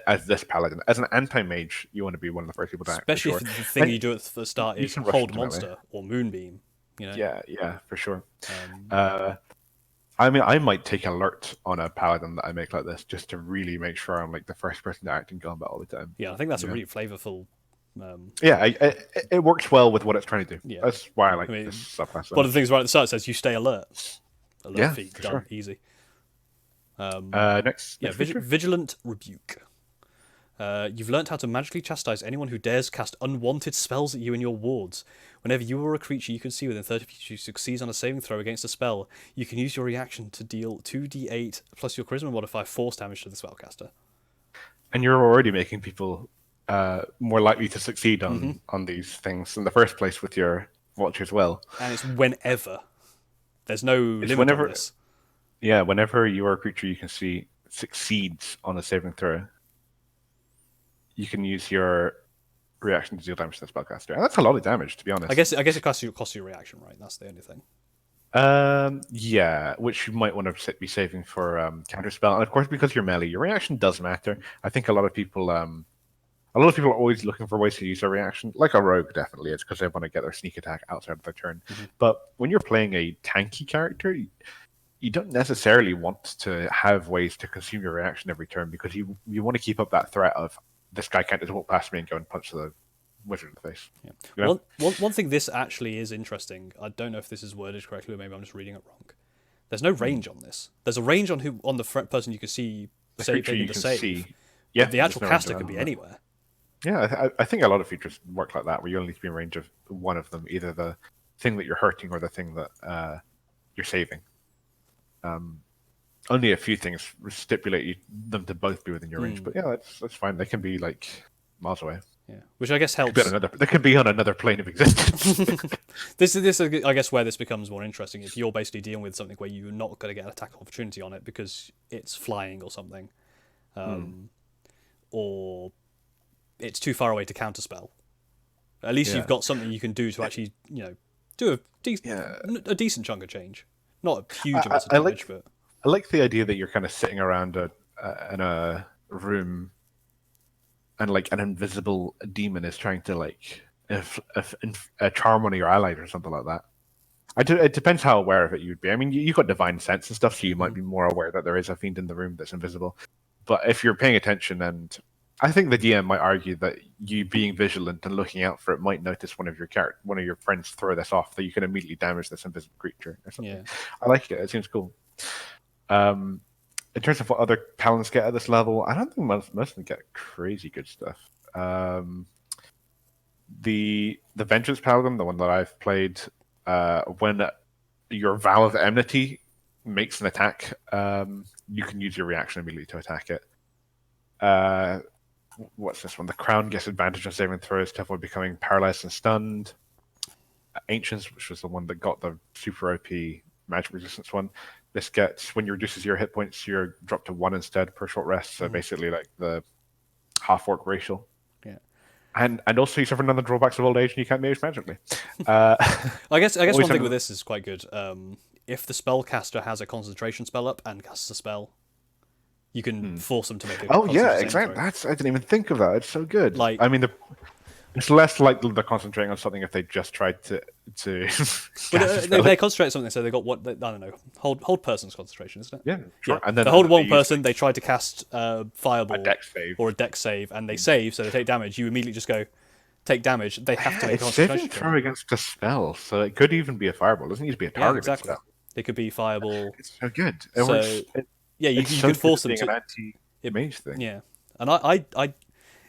Speaker 2: as this paladin. As an anti-mage, you want to be one of the first people to act.
Speaker 1: Especially if the thing you do at the start is hold monster or moonbeam. You know?
Speaker 2: Yeah, for sure. I mean, I might take alert on a paladin that I make like this just to really make sure I'm like the first person to act in combat all the time.
Speaker 1: Yeah, I think that's a really flavorful.
Speaker 2: It works well with what it's trying to do.
Speaker 1: Yeah.
Speaker 2: That's why I like this subclass.
Speaker 1: One of the things right at the start says you stay alert. Alert feat done
Speaker 2: sure.
Speaker 1: easy.
Speaker 2: Next
Speaker 1: Vigilant Rebuke. You've learnt how to magically chastise anyone who dares cast unwanted spells at you and your wards. Whenever you or a creature you can see within 30 feet who succeeds on a saving throw against a spell, you can use your reaction to deal 2d8 plus your charisma modifier force damage to the spellcaster.
Speaker 2: And you're already making people more likely to succeed on these things in the first place with your watch as well.
Speaker 1: And it's whenever. There's no limit on this.
Speaker 2: Yeah, whenever you or a creature you can see succeeds on a saving throw, you can use your reaction to deal damage to the spellcaster. And that's a lot of damage, to be honest.
Speaker 1: I guess it costs you a reaction, right? That's the only thing.
Speaker 2: Yeah, which you might want to be saving for counterspell. And of course, because you're melee, your reaction does matter. I think a lot of people are always looking for ways to use their reaction. Like a rogue definitely is, because they want to get their sneak attack outside of their turn. But when you're playing a tanky character, you don't necessarily want to have ways to consume your reaction every turn, because you want to keep up that threat of this guy can't just walk past me and go and punch the wizard in the face.
Speaker 1: Yeah.
Speaker 2: You know?
Speaker 1: One thing this actually is interesting. I don't know if this is worded correctly, or maybe I'm just reading it wrong. There's no range on this. There's a range on the person you can see taking the save.
Speaker 2: Yeah,
Speaker 1: the actual caster could be anywhere.
Speaker 2: Yeah, I think a lot of features work like that, where you only need to be in range of one of them, either the thing that you're hurting or the thing that you're saving. Only a few things stipulate them to both be within your range, but yeah, that's fine. They can be like miles away.
Speaker 1: Yeah, which I guess
Speaker 2: Could be on
Speaker 1: helps.
Speaker 2: another. They could be on another plane of existence.
Speaker 1: This is I guess where this becomes more interesting. If you're basically dealing with something where you're not going to get an attack opportunity on it because it's flying or something, or it's too far away to counterspell. At least you've got something you can do to actually, do a decent chunk of change. Not a huge amount of damage, but
Speaker 2: I like the idea that you're kind of sitting around in a room, and like an invisible demon is trying to like if charm one of your allies or something like that. It depends how aware of it you'd be. I mean, you've got divine sense and stuff, so you might be more aware that there is a fiend in the room that's invisible. But if you're paying attention, and I think the DM might argue that you being vigilant and looking out for it might notice one of your friends throw this off, that you can immediately damage this invisible creature or something. Yeah. I like it. It seems cool. In terms of what other paladins get at this level, I don't think most of them get crazy good stuff. The Vengeance Paladin, the one that I've played, when your Vow of Enmity makes an attack, you can use your reaction immediately to attack it. What's this one? The Crown gets advantage on saving throws to avoid becoming paralyzed and stunned. Ancients, which was the one that got the super OP magic resistance one. This gets, when you reduces your hit points, you're dropped to 1 instead per short rest. So basically like the half-orc racial.
Speaker 1: Yeah.
Speaker 2: And also you suffer none of the drawbacks of old age and you can't mage magically.
Speaker 1: I guess one thing with this is quite good. If the spellcaster has a concentration spell up and casts a spell, you can force them to make a
Speaker 2: exactly. I didn't even think of that. It's so good. Like, I mean, it's less likely they're concentrating on something if they just tried to.
Speaker 1: But they concentrate on something, so they got what I don't know. Hold person's concentration, isn't it?
Speaker 2: Yeah, sure.
Speaker 1: Yeah.
Speaker 2: And then
Speaker 1: they hold one person. They try to cast fireball,
Speaker 2: a dex save,
Speaker 1: or a dex save, and they save, so they take damage. You immediately just go take damage. They have to make a concentration.
Speaker 2: It's saving throw against a spell, so it could even be a fireball. It doesn't need to be a target.
Speaker 1: Yeah, exactly. It could be fireball.
Speaker 2: It's so good.
Speaker 1: You could force them to
Speaker 2: an anti-mage thing.
Speaker 1: Yeah, and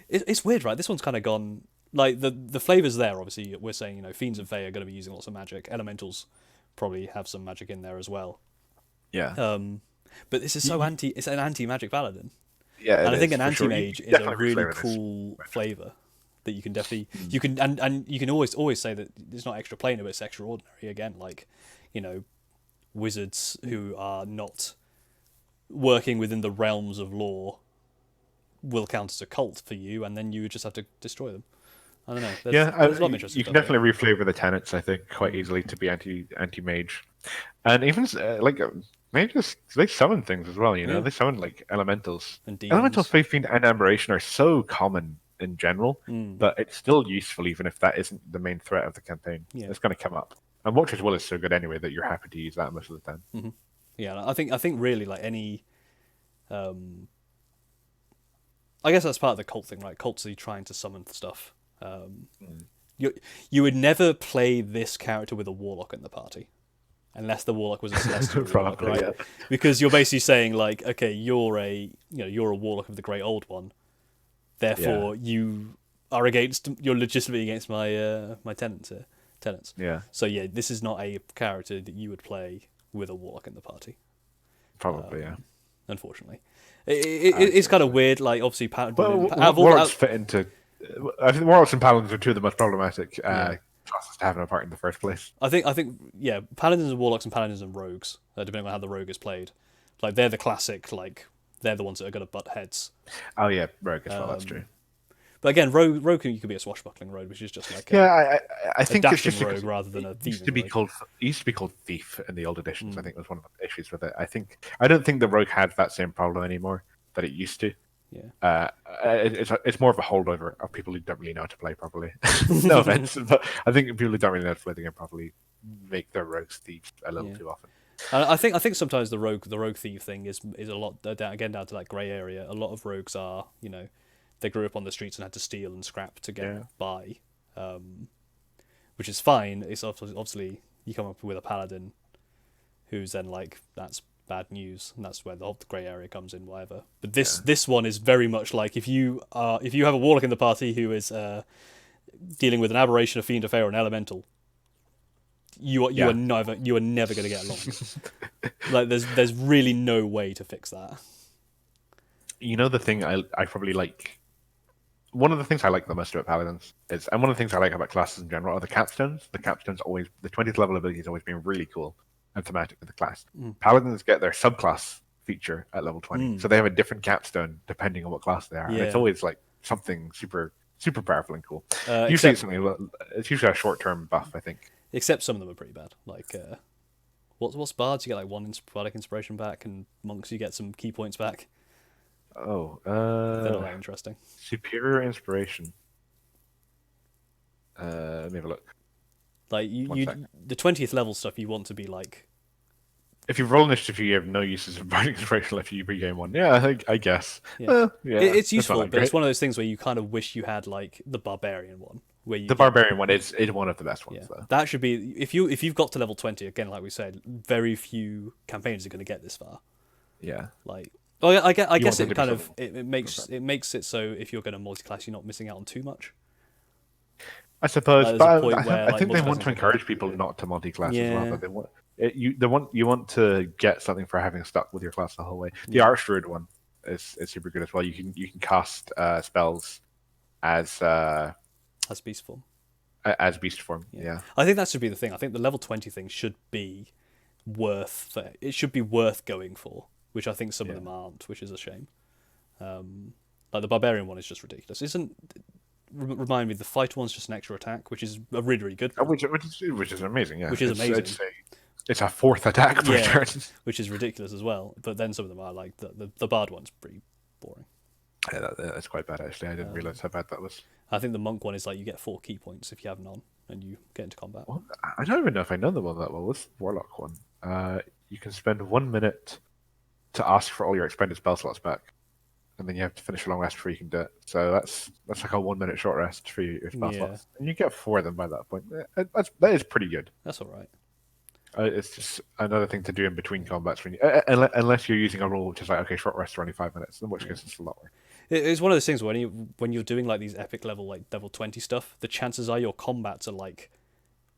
Speaker 1: it's weird, right? This one's kind of gone. Like the flavors there, obviously, we're saying fiends and fae are going to be using lots of magic. Elementals probably have some magic in there as well.
Speaker 2: Yeah.
Speaker 1: But this is so it's an anti-magic paladin.
Speaker 2: Yeah,
Speaker 1: and I think an anti-mage is a really cool flavor that you can definitely you can always say that it's not extra planar, but it's extraordinary. Again, like wizards who are not working within the realms of law will count as a cult for you, and then you just have to destroy them. I don't know. There's a lot of interesting
Speaker 2: you can definitely reflavor the tenets, I think, quite easily to be anti-mage, and even mages, they summon things as well. They summon like elementals. Elementals, faith fiend, and aberration are so common in general, but it's still useful even if that isn't the main threat of the campaign. Yeah. It's going to come up. And Watcher's Will is so good anyway that you're happy to use that most of the time.
Speaker 1: Mm-hmm. Yeah, I think really like any. I guess that's part of the cult thing, right? Cults are trying to summon stuff. You would never play this character with a warlock in the party, unless the warlock was a celestial warlock, right? Yeah. Because you're basically saying like, okay, you're a warlock of the Great Old One, therefore you are you're legitimately against my my tenets.
Speaker 2: Yeah.
Speaker 1: So yeah, this is not a character that you would play with a warlock in the party.
Speaker 2: Probably, yeah.
Speaker 1: Unfortunately, it's kind of weird. Like obviously,
Speaker 2: warlocks fit into. I think warlocks and paladins are two of the most problematic classes to have in a party in the first place.
Speaker 1: I think paladins and warlocks and paladins and rogues, depending on how the rogue is played, like they're the classic. Like they're the ones that are going to butt heads.
Speaker 2: Oh yeah, rogue as well. That's true.
Speaker 1: But again, rogue you could be a swashbuckling rogue, which is just like
Speaker 2: I think
Speaker 1: it's just rogue rather than a thief.
Speaker 2: It used to be called thief in the old editions. I think was one of the issues with it. I don't think the rogue had that same problem anymore that it used to.
Speaker 1: Yeah.
Speaker 2: It's more of a holdover of people who don't really know how to play properly. No offense, but I think people who don't really know how to play the game properly make their rogues thieves a little too often.
Speaker 1: I think sometimes the rogue thief thing is a lot again down to that grey area. A lot of rogues are they grew up on the streets and had to steal and scrap to get by, which is fine. It's obviously you come up with a paladin who's then like that's bad news, and that's where the grey area comes in, whatever. But this one is very much like if you have a warlock in the party who is dealing with an aberration, a fiend, a fae, or an elemental, you are never going to get along. Like there's really no way to fix that.
Speaker 2: The thing I probably like one of the things I like the most about Paladins is, and one of the things I like about classes in general are the capstones. The capstones always, the 20th level ability has always been really cool and thematic with the class. Paladins get their subclass feature at level 20, so they have a different capstone depending on what class they are, and it's
Speaker 1: Yeah.
Speaker 2: always like something super super powerful and cool. Usually
Speaker 1: Except,
Speaker 2: it's something. It's usually a short term buff, I think.
Speaker 1: except some of them are pretty bad. Like, what's bards? You get like one bardic inspiration back, and monks you get some key points back.
Speaker 2: Oh,
Speaker 1: They're not that interesting.
Speaker 2: superior inspiration. Let me have a look.
Speaker 1: Like
Speaker 2: One sec.
Speaker 1: the 20th level stuff you want to be like.
Speaker 2: If you roll initiative, you have no uses of bardic inspiration if you pre-game one. Yeah, I guess.
Speaker 1: Yeah,
Speaker 2: Yeah,
Speaker 1: it's
Speaker 2: that's not
Speaker 1: useful,
Speaker 2: that
Speaker 1: but it's
Speaker 2: great.
Speaker 1: one of those things where you kind of wish you had like the barbarian one, where you
Speaker 2: The
Speaker 1: get,
Speaker 2: barbarian one is one of the best ones,
Speaker 1: yeah,
Speaker 2: though.
Speaker 1: that should be if you've got to level 20 again, like we said, very few campaigns are going to get this far.
Speaker 2: Yeah.
Speaker 1: Like, well, I
Speaker 2: You
Speaker 1: guess
Speaker 2: want
Speaker 1: it
Speaker 2: them
Speaker 1: kind
Speaker 2: to
Speaker 1: of
Speaker 2: be
Speaker 1: it makes it so if you're going to multi-class, you're not missing out on too much.
Speaker 2: I suppose,
Speaker 1: There's a
Speaker 2: but
Speaker 1: point where,
Speaker 2: I
Speaker 1: like,
Speaker 2: think they
Speaker 1: multi-classing
Speaker 2: want
Speaker 1: is
Speaker 2: to
Speaker 1: like
Speaker 2: encourage people not to multi-class as well.
Speaker 1: Yeah.
Speaker 2: But you want to get something for having stuck with your class the whole way. The
Speaker 1: Yeah.
Speaker 2: Archdruid one is super good as well. You can cast spells as
Speaker 1: That's beast form.
Speaker 2: as beast form. Yeah.
Speaker 1: I think that should be the thing. I think the level 20 thing should be it should be worth going for, which I think some of them aren't, which is a shame. Like the barbarian one is just ridiculous. Remind me, the fighter one's just an extra attack, which is a really, really good one.
Speaker 2: Which is amazing. Yeah.
Speaker 1: Which is amazing.
Speaker 2: It's a fourth attack per turn.
Speaker 1: Which is ridiculous as well. But then some of them are like the bard one's pretty boring.
Speaker 2: Yeah, that's quite bad actually. I didn't realize how bad that was.
Speaker 1: I think the monk one is like you get 4 key points if you have none and you get into combat.
Speaker 2: Well, I don't even know if I know the one that well. What's the warlock one? You can spend 1 minute to ask for all your expended spell slots back, and then you have to finish a long rest before you can do it. So that's like a 1 minute short rest for your spell slots, and you get 4 of them by that point. That is pretty good.
Speaker 1: That's all right.
Speaker 2: It's just another thing to do in between combats when unless you're using a rule which is like, okay, short rest for only 5 minutes, in which case it's a lot more.
Speaker 1: It's one of those things when you're doing like these epic level, like level 20 stuff, the chances are your combats are like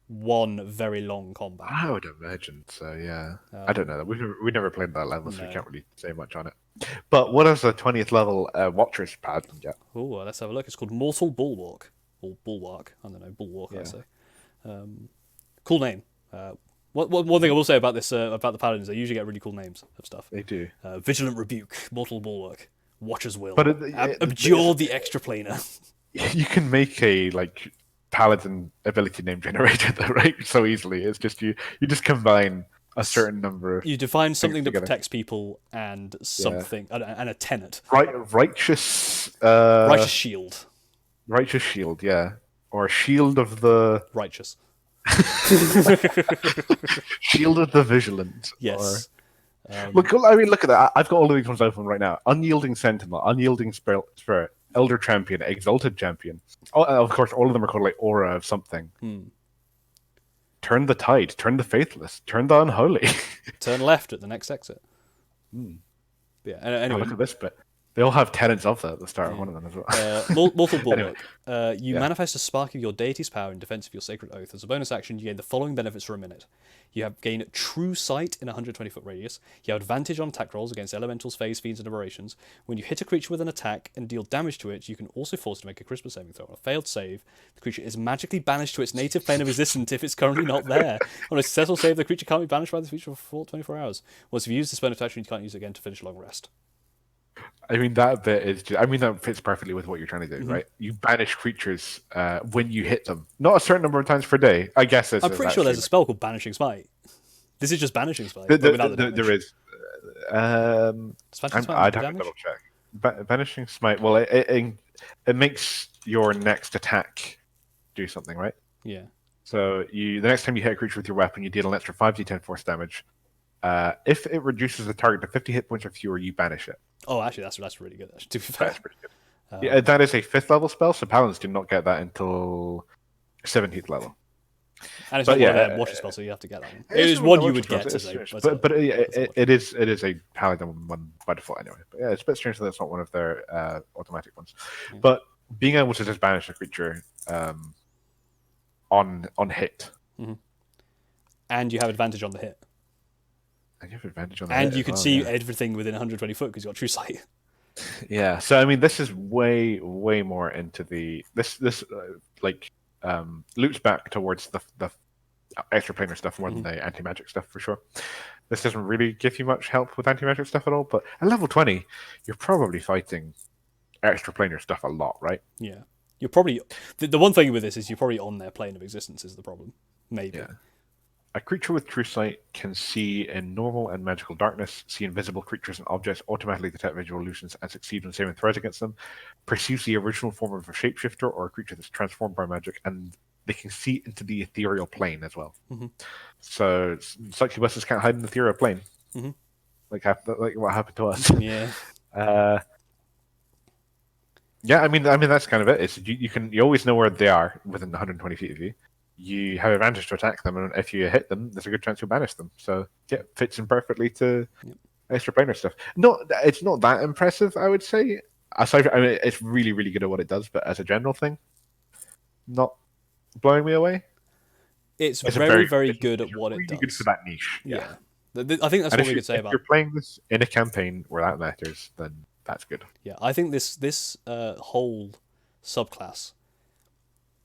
Speaker 1: one very long combat.
Speaker 2: I would imagine so. Yeah, I don't know that we've never played that level, so we can't really say much on it. But what does the 20th level Watcher's Paladin get?
Speaker 1: Oh, let's have a look. It's called Mortal Bulwark or Bulwark. I don't know, Bulwark. I'd say. Cool name. One thing I will say about this about the Paladins, they usually get really cool names of stuff.
Speaker 2: They do.
Speaker 1: Vigilant Rebuke, Mortal Bulwark, Watcher's Will,
Speaker 2: But
Speaker 1: Abjure the Extraplanar.
Speaker 2: You can make a like Paladin ability name generator though, right? So easily. It's just you just combine a certain number of.
Speaker 1: You define something that
Speaker 2: together.
Speaker 1: protects people and something and a tenet.
Speaker 2: Righteous.
Speaker 1: Righteous shield.
Speaker 2: Righteous shield, yeah, or shield of the
Speaker 1: Righteous.
Speaker 2: shield of the vigilant.
Speaker 1: Yes.
Speaker 2: Look at that. I've got all of these ones open right now. Unyielding Sentinel, Unyielding Spirit, Elder Champion, Exalted Champion. Oh, of course, all of them are called like Aura of something. Turn the Tide, Turn the Faithless, Turn the Unholy.
Speaker 1: Turn left at the next exit. Yeah. Anyway,
Speaker 2: look at this bit. They all have tenets of that at the start of one of them as well.
Speaker 1: Mortal Bulwark. You manifest a spark of your deity's power in defense of your sacred oath. As a bonus action, you gain the following benefits for a minute. You gain true sight in a 120-foot radius. You have advantage on attack rolls against elementals, phase, fiends, and aberrations. When you hit a creature with an attack and deal damage to it, you can also force it to make a charisma saving throw. On a failed save, the creature is magically banished to its native plane of existence if it's currently not there. On a successful save, the creature can't be banished by the creature for 24 hours. Once you've used this bonus action, you can't use it again to finish a long rest.
Speaker 2: I mean, that bit is just, that fits perfectly with what you're trying to do, right? You banish creatures when you hit them. Not a certain number of times per day. I guess
Speaker 1: I'm pretty sure there's a spell called Banishing Smite. This is just Banishing Smite.
Speaker 2: There
Speaker 1: Does
Speaker 2: is.
Speaker 1: Banishing Smite
Speaker 2: I'd have
Speaker 1: damage?
Speaker 2: to double check. Banishing Smite, well, it makes your next attack do something, right?
Speaker 1: Yeah.
Speaker 2: So the next time you hit a creature with your weapon, you deal an extra 5d10 force damage. If it reduces the target to 50 hit points or fewer, you banish it.
Speaker 1: Oh, actually, that's really good. To be fair.
Speaker 2: That's pretty good. Yeah, that is a 5th level spell, so Paladins did not get that until 17th level.
Speaker 1: And it's not one of their watcher spells, so you have to get that one. It is
Speaker 2: one
Speaker 1: you would get as a...
Speaker 2: But it is a Paladin one by default anyway. But yeah, it's a bit strange that it's not one of their automatic ones. Yeah. But being able to just banish a creature on hit.
Speaker 1: Mm-hmm. And you have advantage on the hit.
Speaker 2: And you have advantage on the
Speaker 1: and
Speaker 2: hit
Speaker 1: you can see everything within 120 foot because you've got true sight.
Speaker 2: Yeah, so I mean, this is way more into this like loops back towards the extra planar stuff more than
Speaker 1: Mhm.
Speaker 2: the anti magic stuff for sure. This doesn't really give you much help with anti magic stuff at all. But at level 20, you're probably fighting extra planar stuff a lot, right?
Speaker 1: Yeah, you're probably the one thing with this is you're probably on their plane of existence is the problem. Maybe.
Speaker 2: Yeah. A creature with True Sight can see in normal and magical darkness, see invisible creatures and objects, automatically detect visual illusions, and succeed when saving throws against them. Perceives the original form of a shapeshifter or a creature that's transformed by magic, and they can see into the ethereal plane as well.
Speaker 1: Mm-hmm.
Speaker 2: So succubuses can't hide in the ethereal plane,
Speaker 1: Mm-hmm.
Speaker 2: like what happened to us.
Speaker 1: Yeah.
Speaker 2: Uh, yeah, I mean that's kind of it. It's you always know where they are within 120 feet of you. You have advantage to attack them, and if you hit them, there's a good chance you'll banish them. So yeah, fits in perfectly to
Speaker 1: Yep.
Speaker 2: extra planar stuff. It's not that impressive, I would say. Aside, I mean, it's really good at what it does, but as a general thing, not blowing me away.
Speaker 1: It's
Speaker 2: It's
Speaker 1: very good at what it
Speaker 2: really good for
Speaker 1: does.
Speaker 2: that niche. Yeah,
Speaker 1: Yeah. I think that's
Speaker 2: and
Speaker 1: what we could say
Speaker 2: if
Speaker 1: about.
Speaker 2: you're playing this in a campaign where that matters, then that's good.
Speaker 1: Yeah, I think this whole subclass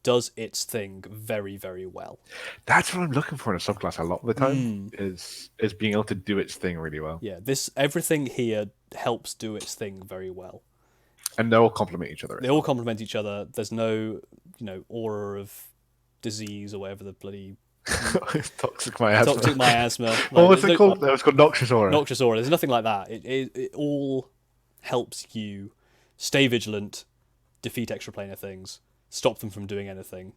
Speaker 1: does its thing very well.
Speaker 2: That's what I'm looking for in a subclass a lot of the time
Speaker 1: Mm.
Speaker 2: is being able to do its thing really well,
Speaker 1: Yeah, this everything here helps do its thing very well.
Speaker 2: and they all complement each other.
Speaker 1: They all complement each other. There's no, aura of disease or whatever the bloody
Speaker 2: Toxic miasma.
Speaker 1: toxic miasma.
Speaker 2: What was
Speaker 1: there's
Speaker 2: it called? It was called Noxious Aura.
Speaker 1: Noxious aura. There's nothing like that. It all helps you stay vigilant, defeat extraplanar things, stop them from doing anything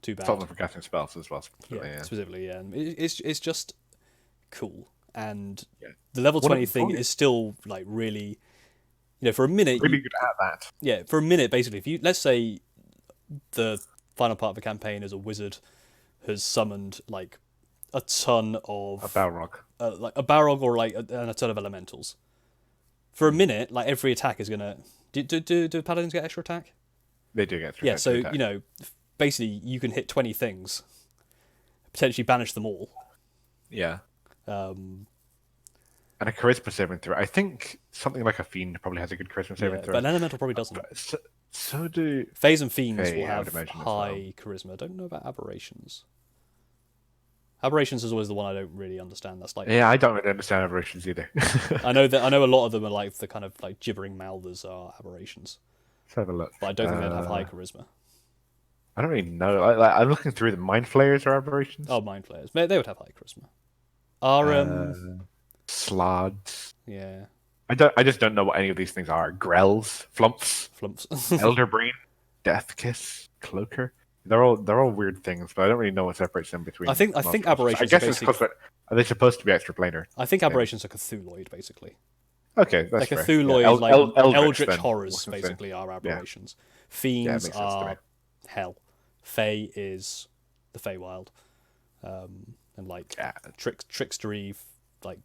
Speaker 1: too bad.
Speaker 2: Stop them from casting spells as well.
Speaker 1: Specifically, yeah. It's just cool, and
Speaker 2: Yeah.
Speaker 1: the level
Speaker 2: What
Speaker 1: 20
Speaker 2: a-
Speaker 1: thing is still like really, for a minute.
Speaker 2: Really good at that.
Speaker 1: Yeah, for a minute, basically, if you let's say the final part of the campaign as a wizard has summoned like a ton of
Speaker 2: A Balrog.
Speaker 1: like a Balrog or like and a ton of elementals. For a minute, like every attack is gonna do paladins get extra attack?
Speaker 2: They do get through.
Speaker 1: Yeah, so basically you can hit 20 things, potentially banish them all.
Speaker 2: Yeah.
Speaker 1: Um,
Speaker 2: And a charisma saving throw. I think something like a fiend probably has a good charisma saving
Speaker 1: yeah,
Speaker 2: throw.
Speaker 1: but an elemental probably doesn't.
Speaker 2: So do
Speaker 1: Fays and fiends
Speaker 2: Fae,
Speaker 1: will
Speaker 2: I would
Speaker 1: have
Speaker 2: imagine, as
Speaker 1: high charisma. I don't know about aberrations. Aberrations is always the one I don't really understand. That's like
Speaker 2: I don't really understand aberrations either.
Speaker 1: I know a lot of them are like the kind of like gibbering mouthers are aberrations,
Speaker 2: Let's have a look.
Speaker 1: but I don't think they'd have high charisma.
Speaker 2: I don't really know. I'm looking through the mind flayers are aberrations.
Speaker 1: Oh, mind flayers, they would have high charisma. Are
Speaker 2: Slads.
Speaker 1: yeah,
Speaker 2: I just don't know what any of these things are. Grells, Flumps,
Speaker 1: flumps.
Speaker 2: Elderbrain, Death Kiss, Cloaker. They're all weird things, but I don't really know what separates them between.
Speaker 1: I think
Speaker 2: most classes.
Speaker 1: aberrations
Speaker 2: I guess
Speaker 1: are
Speaker 2: it's because are they supposed to be extra planar?
Speaker 1: I think aberrations are Cthulhuid basically.
Speaker 2: Okay, that's
Speaker 1: Like
Speaker 2: fair.
Speaker 1: Cthulhuid,
Speaker 2: Yeah.
Speaker 1: like eldritch
Speaker 2: then,
Speaker 1: horrors,
Speaker 2: I was gonna say.
Speaker 1: basically are
Speaker 2: Yeah.
Speaker 1: aberrations.
Speaker 2: Yeah, it
Speaker 1: Fiends
Speaker 2: makes sense to me.
Speaker 1: are hell. Fae is the Feywild, and like
Speaker 2: Yeah,
Speaker 1: trickstery, like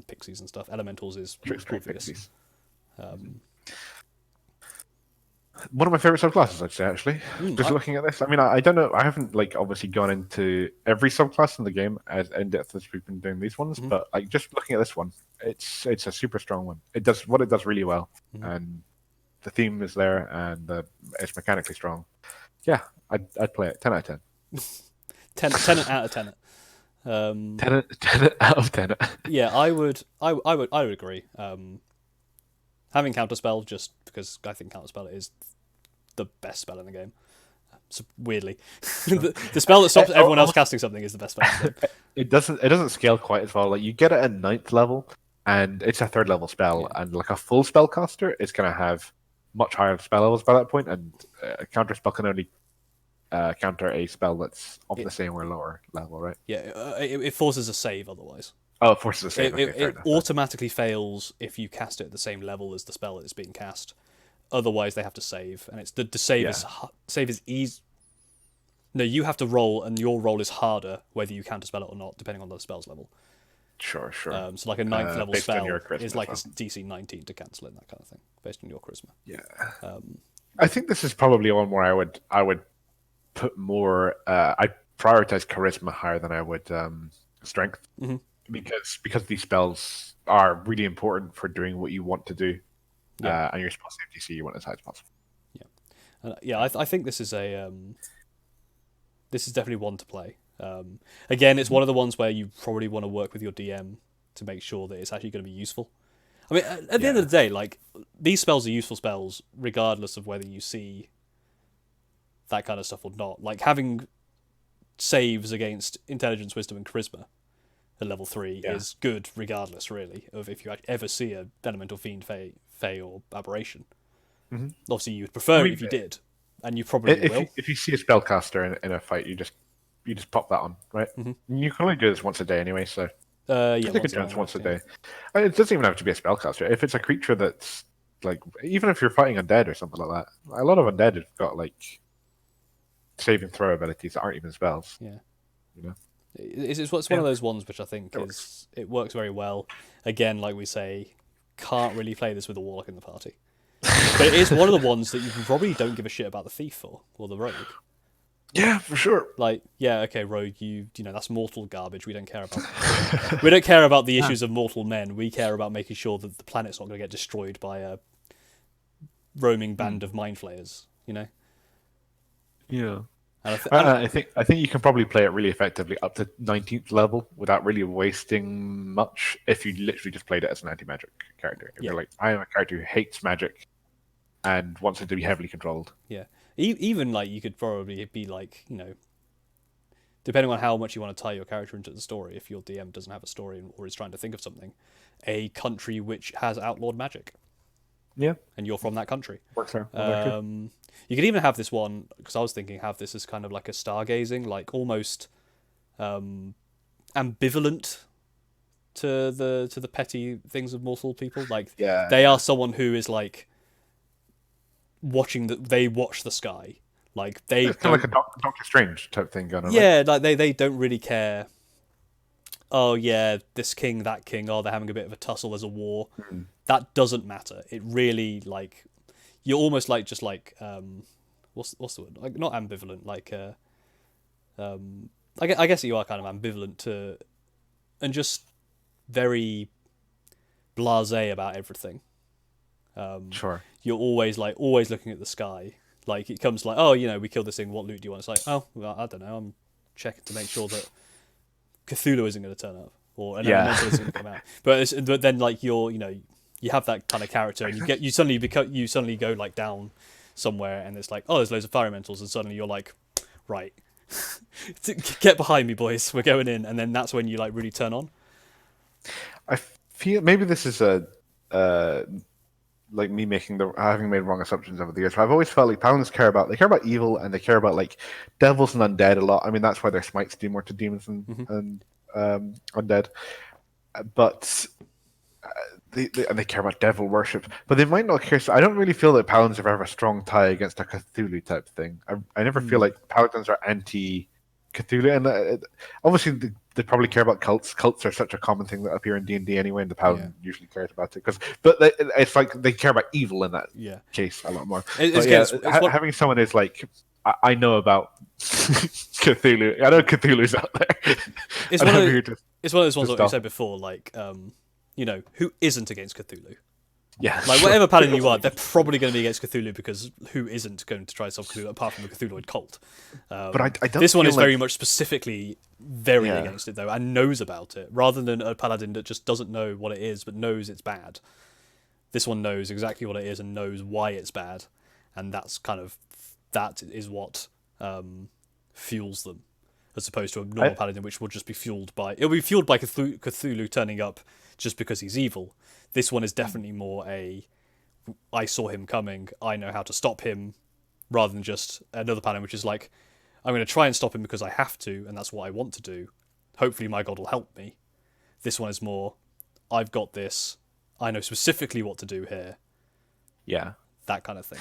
Speaker 1: pixies and stuff. Elementals is
Speaker 2: Trickstery
Speaker 1: obvious.
Speaker 2: Pixies.
Speaker 1: Um,
Speaker 2: One of my favorite subclasses, I'd say, actually. Just
Speaker 1: I-
Speaker 2: looking at this, I mean, I don't know. I haven't obviously gone into every subclass in the game as in depth as we've been doing these ones,
Speaker 1: Mhm.
Speaker 2: but like just looking at this one, it's a super strong one. It does what it does really well,
Speaker 1: Mhm.
Speaker 2: and the theme is there, and it's mechanically strong. Yeah, I'd play it. 10 out of 10.
Speaker 1: Tenet out of Tenet.
Speaker 2: 10 out of 10.
Speaker 1: Yeah, I would agree. Having counterspell just because I think counterspell is the best spell in the game. So weirdly, the spell that stops everyone else casting something is the best spell in the game.
Speaker 2: It doesn't scale quite as well. Like you get it at 9th level, and it's a 3rd level spell,
Speaker 1: Yeah.
Speaker 2: and like a full spellcaster is going to have much higher spell levels by that point, and a counter spell can only counter a spell that's of the same or lower level, right?
Speaker 1: Yeah, it forces a save otherwise.
Speaker 2: Oh, it forces a save.
Speaker 1: It,
Speaker 2: Okay, fair
Speaker 1: it
Speaker 2: enough.
Speaker 1: automatically fails if you cast it at the same level as the spell that is being cast. Otherwise, they have to save, and it's the save
Speaker 2: Yeah.
Speaker 1: is save is easy. No, you have to roll, and your roll is harder whether you counterspell it or not, depending on the spell's level.
Speaker 2: Sure.
Speaker 1: So, like a 9th level
Speaker 2: based on
Speaker 1: spell
Speaker 2: your charisma
Speaker 1: is like a
Speaker 2: as well.
Speaker 1: DC 19 to cancel it, that kind of thing, based on your charisma.
Speaker 2: Yeah.
Speaker 1: Um,
Speaker 2: I think this is probably one where I would put more. I prioritize charisma higher than I would strength,
Speaker 1: Mhm.
Speaker 2: because these spells are really important for doing what you want to do.
Speaker 1: Yeah.
Speaker 2: and your spell save DC you want as high as possible.
Speaker 1: I think this is this is definitely one to play. Again, it's one of the ones where you probably want to work with your DM to make sure that it's actually going to be useful. I mean, at the end of the day, like, these spells are useful spells regardless of whether you see that kind of stuff or not. Like, having saves against intelligence, wisdom, and charisma at level 3 is good regardless, really, of if you ever see a elemental fiend, fey, or aberration.
Speaker 2: Mm-hmm.
Speaker 1: Obviously, you would prefer it if you did, and you probably will.
Speaker 2: If you see a spellcaster in a fight, you just pop that on, right?
Speaker 1: Mm-hmm.
Speaker 2: You can only do this once a day anyway, so
Speaker 1: I
Speaker 2: think it counts once a day. And it doesn't even have to be a spellcaster. If it's a creature that's like, even if you're fighting undead or something like that, a lot of undead have got like saving throw abilities that aren't even spells.
Speaker 1: Yeah,
Speaker 2: you know,
Speaker 1: it's one of those ones which I think it works very well. Again, like we say, can't really play this with a warlock in the party, but it is one of the ones that you probably don't give a shit about the thief for or the rogue.
Speaker 2: Yeah, for sure.
Speaker 1: Like, yeah, okay, rogue, you know that's mortal garbage. We don't care about. We don't care about the issues of mortal men. We care about making sure that the planet's not going to get destroyed by a roaming band of mind flayers. You know.
Speaker 2: Yeah.
Speaker 1: And
Speaker 2: I think you can probably play it really effectively up to 19th level without really wasting much if you literally just played it as an anti-magic character. If you're like, I am a character who hates magic and wants it to be heavily controlled.
Speaker 1: Yeah. Even like you could probably be like, you know, depending on how much you want to tie your character into the story, if your DM doesn't have a story or is trying to think of something, a country which has outlawed magic.
Speaker 2: Yeah.
Speaker 1: And you're from that country.
Speaker 2: Works there.
Speaker 1: You could even have this one, because I was thinking, have this as kind of like a stargazing, like almost ambivalent to the petty things of mortal people. Like, they are someone who is like they watch the sky. Like, it's
Speaker 2: kind of like a Doctor Strange type thing going on.
Speaker 1: Yeah, right? Like they don't really care. Oh yeah, this king, that king. Oh, they're having a bit of a tussle. There's a war. That doesn't matter. It really, like, you're almost like just like what's the word? Like, not ambivalent. Like I guess you are kind of ambivalent to, and just very blasé about everything.
Speaker 2: Sure.
Speaker 1: You're always looking at the sky. Like, it comes like, oh, you know, we killed this thing. What loot do you want? It's like, oh, well, I don't know. I'm checking to make sure that Cthulhu isn't going to turn up or an elemental isn't going to come out. But then like you have that kind of character, and you suddenly go like down somewhere, and it's like, oh, there's loads of fire elementals, and suddenly you're like, right, get behind me, boys, we're going in, and then that's when you like really turn on.
Speaker 2: I feel maybe this is like me having made wrong assumptions over the years. But I've always felt like Paladins care about evil, and they care about like devils and undead a lot. I mean, that's why their smites do more to demons and undead. But they care about devil worship, but they might not care. So I don't really feel that Paladins have ever a strong tie against a Cthulhu type thing. I never feel like Paladins are anti-Cthulhu, and obviously they probably care about cults. Cults are such a common thing that appear in D&D anyway, and the Paladin usually cares about it. But it's like they care about evil in that case a lot more. Having someone who's like, I know about Cthulhu. I know Cthulhu's out there.
Speaker 1: It's one of those ones that we said before, like, you know, who isn't against Cthulhu?
Speaker 2: Yeah,
Speaker 1: like whatever paladin you are, they're probably going to be against Cthulhu, because who isn't going to try to solve Cthulhu apart from the Cthulhuid cult?
Speaker 2: But I don't.
Speaker 1: This one is very much specifically very against it though, and knows about it, rather than a paladin that just doesn't know what it is but knows it's bad. This one knows exactly what it is and knows why it's bad, and that is what fuels them, as opposed to a normal paladin, which will just be fueled by Cthulhu turning up just because he's evil. This one is definitely more I saw him coming, I know how to stop him, rather than just another paladin, which is like, I'm going to try and stop him because I have to, and that's what I want to do. Hopefully my god will help me. This one is more, I've got this, I know specifically what to do here.
Speaker 2: Yeah.
Speaker 1: That kind of thing.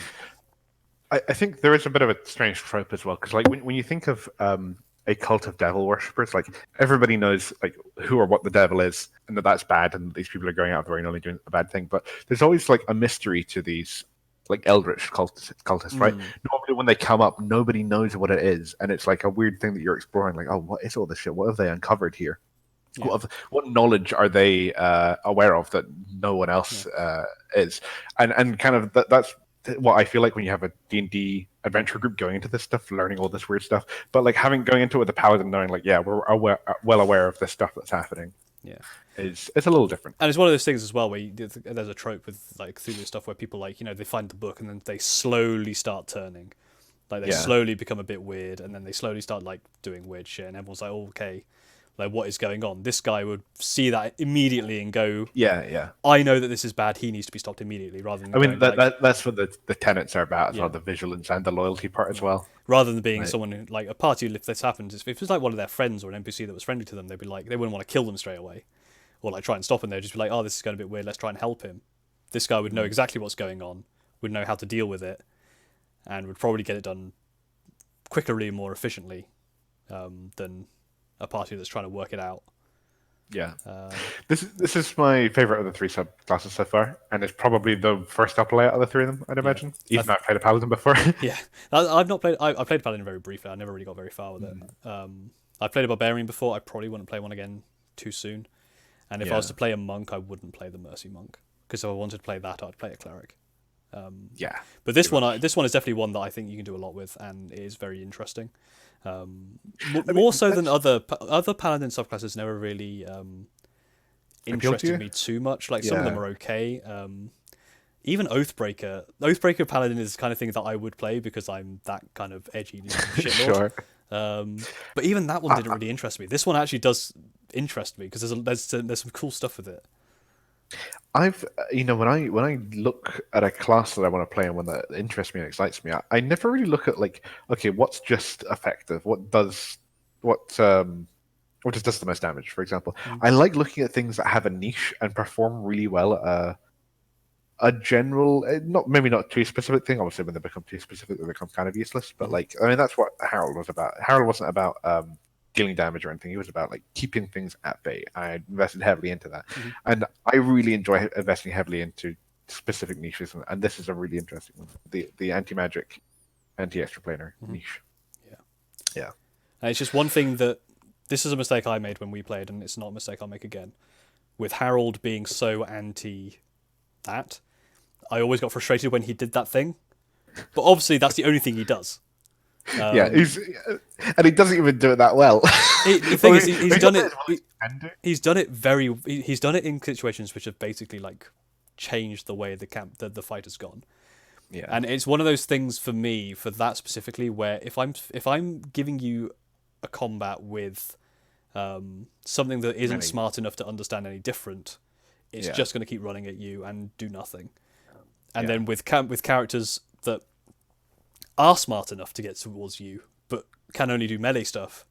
Speaker 2: I think there is a bit of a strange trope as well, because like when you think of a cult of devil worshippers, like everybody knows like who or what the devil is, and that's bad, and these people are going out there and only doing a bad thing. But there's always like a mystery to these like eldritch cultists, right? Normally when they come up, nobody knows what it is, and it's like a weird thing that you're exploring. Like, oh, what is all this shit? What have they uncovered here?
Speaker 1: Yeah.
Speaker 2: What knowledge are they aware of that no one else is? And kind of that's what I feel like when you have a D&D adventure group going into this stuff, learning all this weird stuff. But like going into it with a paladin, knowing like, yeah, we're well aware of this stuff that's happening.
Speaker 1: Yeah.
Speaker 2: It's a little different.
Speaker 1: And it's one of those things as well where there's a trope with like Cthulhu stuff where people like, they find the book and then they slowly start turning. Like they slowly become a bit weird and then they slowly start like doing weird shit and everyone's like, oh, okay, like what is going on? This guy would see that immediately and go,
Speaker 2: yeah.
Speaker 1: I know that this is bad, he needs to be stopped immediately, rather than
Speaker 2: that's what the tenets are about as well, the vigilance and the loyalty part as well.
Speaker 1: Rather than being someone who, like a party, if this happens, if it was like one of their friends or an NPC that was friendly to them, they'd be like, they wouldn't want to kill them straight away. Or like try and stop him. They'd just be like, oh, this is going a bit weird, let's try and help him. This guy would know exactly what's going on, would know how to deal with it, and would probably get it done quickly and more efficiently than a party that's trying to work it out.
Speaker 2: Yeah. This is my favourite of the three subclasses so far, and it's probably the first I'll play out of the three of them, I'd imagine. Even though I've played a Paladin before.
Speaker 1: Yeah. I've not played... I played Paladin very briefly. I never really got very far with it. I played a Barbarian before. I probably wouldn't play one again too soon. And if I was to play a monk, I wouldn't play the Mercy Monk. Because if I wanted to play that, I'd play a Cleric. But this one is definitely one that I think you can do a lot with, and it is very interesting. More so than other Paladin subclasses never really interested me too much. Like some of them are okay. Even Oathbreaker Paladin is the kind of thing that I would play because I'm that kind of edgy shitlord. Sure. But even that one didn't really interest me. This one actually does interest me because there's some cool stuff with it.
Speaker 2: I've when I look at a class that I want to play and one that interests me and excites me, I never really look at like, okay, what's just effective, what does the most damage, for example. I like looking at things that have a niche and perform really well at a general, maybe not too specific thing. Obviously, when they become too specific, they become kind of useless. But like, I mean, that's what Harold was about. Harold wasn't about dealing damage or anything. He was about like keeping things at bay. I invested heavily into that, and I really enjoy investing heavily into specific niches. And this is a really interesting one: the anti-magic, anti-extraplanar niche. Yeah.
Speaker 1: And it's just one thing that this is a mistake I made when we played, and it's not a mistake I'll make again. With Harold being so anti that, I always got frustrated when he did that thing. But obviously, that's the only thing he does.
Speaker 2: And he doesn't even do it that well.
Speaker 1: The thing is, he's done it. He's done it He's done it in situations which have basically like changed the way the fight has gone.
Speaker 2: Yeah.
Speaker 1: And it's one of those things for me, for that specifically, where if I'm giving you a combat with something that isn't smart enough to understand any different, it's just going to keep running at you and do nothing. And then with characters that are smart enough to get towards you, but can only do melee stuff,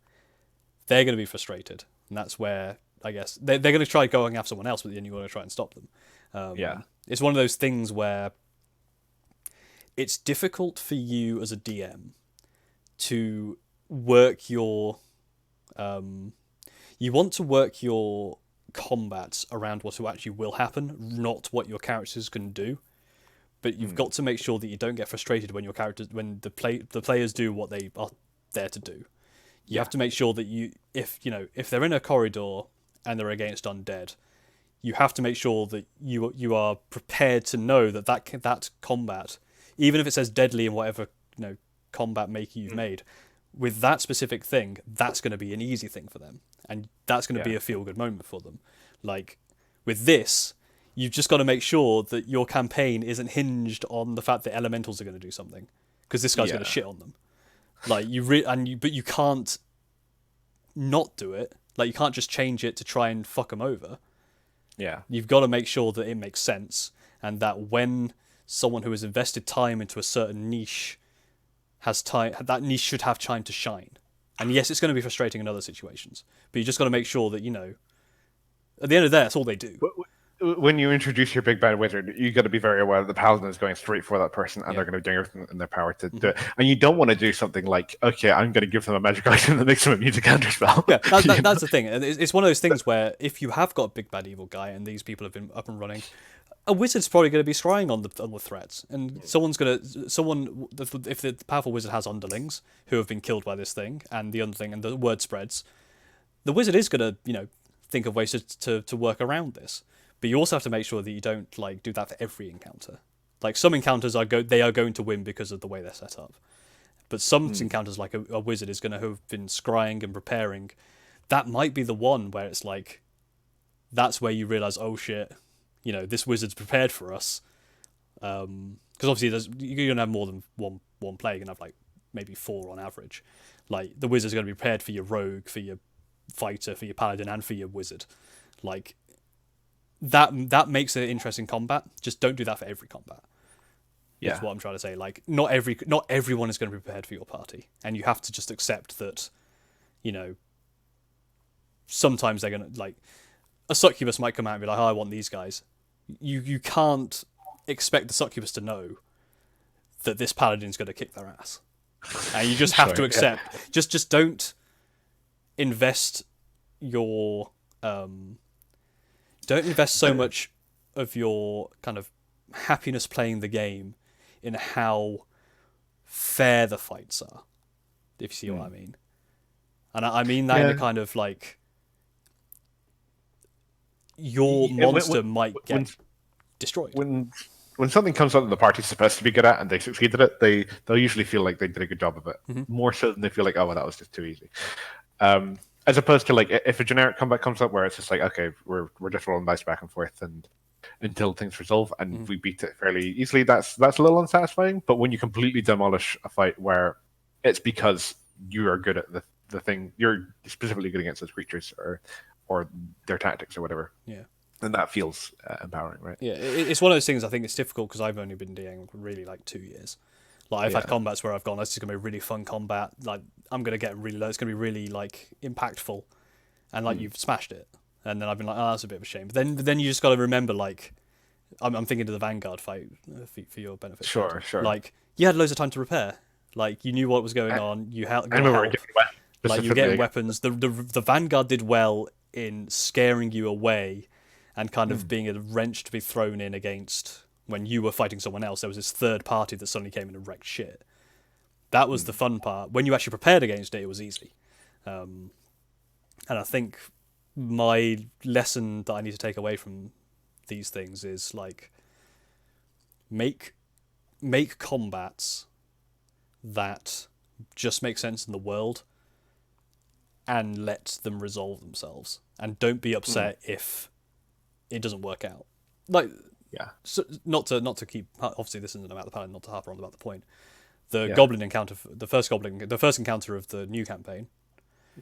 Speaker 1: they're going to be frustrated. And that's where, I guess, they're going to try going after someone else, but then you're going to try and stop them. It's one of those things where it's difficult for you as a DM to work your... you want to work your combats around what actually will happen, not what your characters can do. But you've got to make sure that you don't get frustrated when the players do what they are there to do. You have to make sure that if they're in a corridor and they're against undead, you have to make sure that you are prepared to know that combat, even if it says deadly in whatever combat maker you've made, with that specific thing, that's going to be an easy thing for them, and that's going to be a feel-good moment for them. Like with this, you've just got to make sure that your campaign isn't hinged on the fact that elementals are going to do something, because this guy's going to shit on them. Like but you can't not do it. Like you can't just change it to try and fuck them over.
Speaker 2: Yeah,
Speaker 1: you've got to make sure that it makes sense, and that when someone who has invested time into a certain niche has time, that niche should have time to shine. And yes, it's going to be frustrating in other situations, but you just got to make sure that at the end of the day, that's all they do.
Speaker 2: When you introduce your big bad wizard, you got to be very aware that the paladin is going straight for that person, and they're going to do everything in their power to do it. And you don't want to do something like, okay, I'm going to give them a magic item that makes them immune to counterspell.
Speaker 1: Yeah, that's the thing. It's one of those things where if you have got a big bad evil guy and these people have been up and running, a wizard's probably going to be scrying on the threats, and if the powerful wizard has underlings who have been killed by this thing, and the word spreads, the wizard is going to think of ways to work around this. But you also have to make sure that you don't like do that for every encounter. Like some encounters they are going to win because of the way they're set up. But some encounters, like a wizard is going to have been scrying and preparing. That might be the one where it's like, that's where you realize, oh shit, this wizard's prepared for us. Because obviously you're going to have more than one player. You're going to have like maybe 4 on average. Like the wizard's going to be prepared for your rogue, for your fighter, for your paladin, and for your wizard. Like that makes it interesting combat. Just don't do that for every combat. Yeah, that's what I'm trying to say. Like not everyone is going to be prepared for your party, and you have to just accept that. Sometimes they're going to like a succubus might come out and be like, "Oh, I want these guys." You can't expect the succubus to know that this paladin's going to kick their ass, and you just have to accept. Yeah. Just don't invest your don't invest so much of your kind of happiness playing the game in how fair the fights are, if you see what I mean. And I mean that in a kind of like your monster might get destroyed.
Speaker 2: When something comes out that the party's supposed to be good at and they succeed at it, they'll usually feel like they did a good job of it. More so than they feel like, oh, well, that was just too easy. As opposed to like if a generic combat comes up where it's just like, okay, we're just rolling dice back and forth and until things resolve and we beat it fairly easily, that's a little unsatisfying. But when you completely demolish a fight where it's because you are good at the thing, you're specifically good against those creatures or their tactics or whatever.
Speaker 1: Yeah.
Speaker 2: And that feels empowering, right?
Speaker 1: Yeah, it's one of those things. I think it's difficult because I've only been DMing really like 2 years. Like I've had combats where I've gone, this is gonna be a really fun combat. Like I'm gonna get really low. It's gonna be really like impactful, and like you've smashed it. And then I've been like, oh, that's a bit of a shame. But then you just got to remember, like, I'm thinking of the Vanguard fight for your benefit.
Speaker 2: Sure.
Speaker 1: Like you had loads of time to repair. Like you knew what was going on. You had
Speaker 2: I remember
Speaker 1: like you were getting weapons. The Vanguard did well in scaring you away, and kind of being a wrench to be thrown in against. When you were fighting someone else, there was this third party that suddenly came in and wrecked shit. That was the fun part. When you actually prepared against it, it was easy. And I think my lesson that I need to take away from these things is like make combats that just make sense in the world and let them resolve themselves. And don't be upset if it doesn't work out. Like,
Speaker 2: yeah.
Speaker 1: So not to keep. Obviously, this isn't about the Paladin. Not to harp on about the point. The goblin encounter, the first encounter of the new campaign,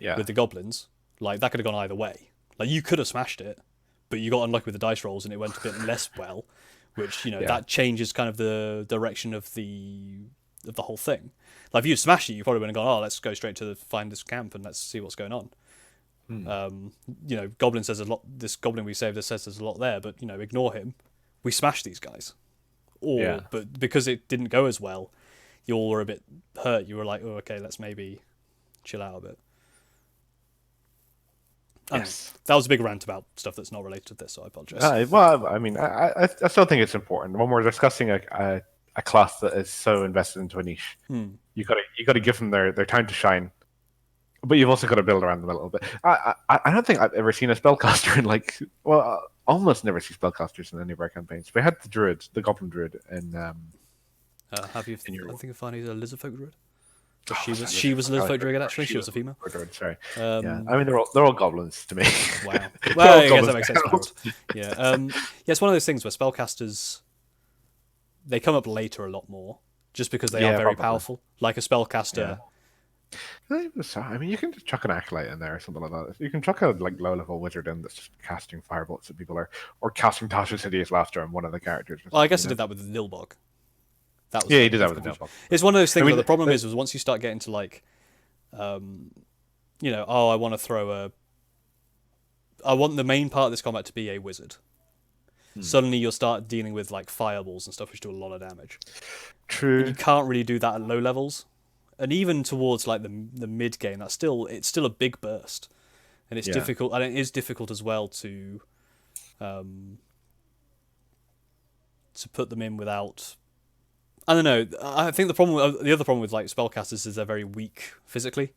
Speaker 1: with the goblins, like that could have gone either way. Like you could have smashed it, but you got unlucky with the dice rolls and it went a bit less well, which that changes kind of the direction of the whole thing. Like if you smashed it, you probably would have gone, oh, let's go straight to find this camp and let's see what's going on. Goblin says a lot. This goblin we saved says there's a lot there, but ignore him. We smashed these guys. But because it didn't go as well, you all were a bit hurt. You were like, oh, okay, let's maybe chill out a bit.
Speaker 2: Yes.
Speaker 1: That was a big rant about stuff that's not related to this, so I apologize.
Speaker 2: Well, I mean, I still think it's important. When we're discussing a class that is so invested into a niche, you got to give them their time to shine. But you've also got to build around them a little bit. I don't think I've ever seen a spellcaster in almost never see spellcasters in any of our campaigns. We had the Goblin Druid, and
Speaker 1: have you? I think you'll find he's a Lizardfolk Druid. She was a Lizardfolk Druid actually. She was a female.
Speaker 2: Druid, sorry. I mean they're all goblins to me.
Speaker 1: Wow. Well, I guess that makes sense. Yeah. It's one of those things where spellcasters they come up later a lot more, just because they are very powerful. Like a spellcaster.
Speaker 2: Yeah. I mean, you can just chuck an acolyte in there or something like that. You can chuck a low-level wizard in that's just casting firebolts at people, or casting Tasha's Hideous Laughter on one of the characters.
Speaker 1: Well, I guess I did that with the Nilbog.
Speaker 2: He did that with the Nilbog.
Speaker 1: It's one of those things where the problem is once you start getting to like, I want to throw I want the main part of this combat to be a wizard. Suddenly you'll start dealing with like fireballs and stuff which do a lot of damage.
Speaker 2: True.
Speaker 1: And you can't really do that at low levels. And even towards like the mid game, it's still a big burst, and it's difficult. And it is difficult as well to put them in without. I don't know. I think the other problem with like spellcasters is they're very weak physically.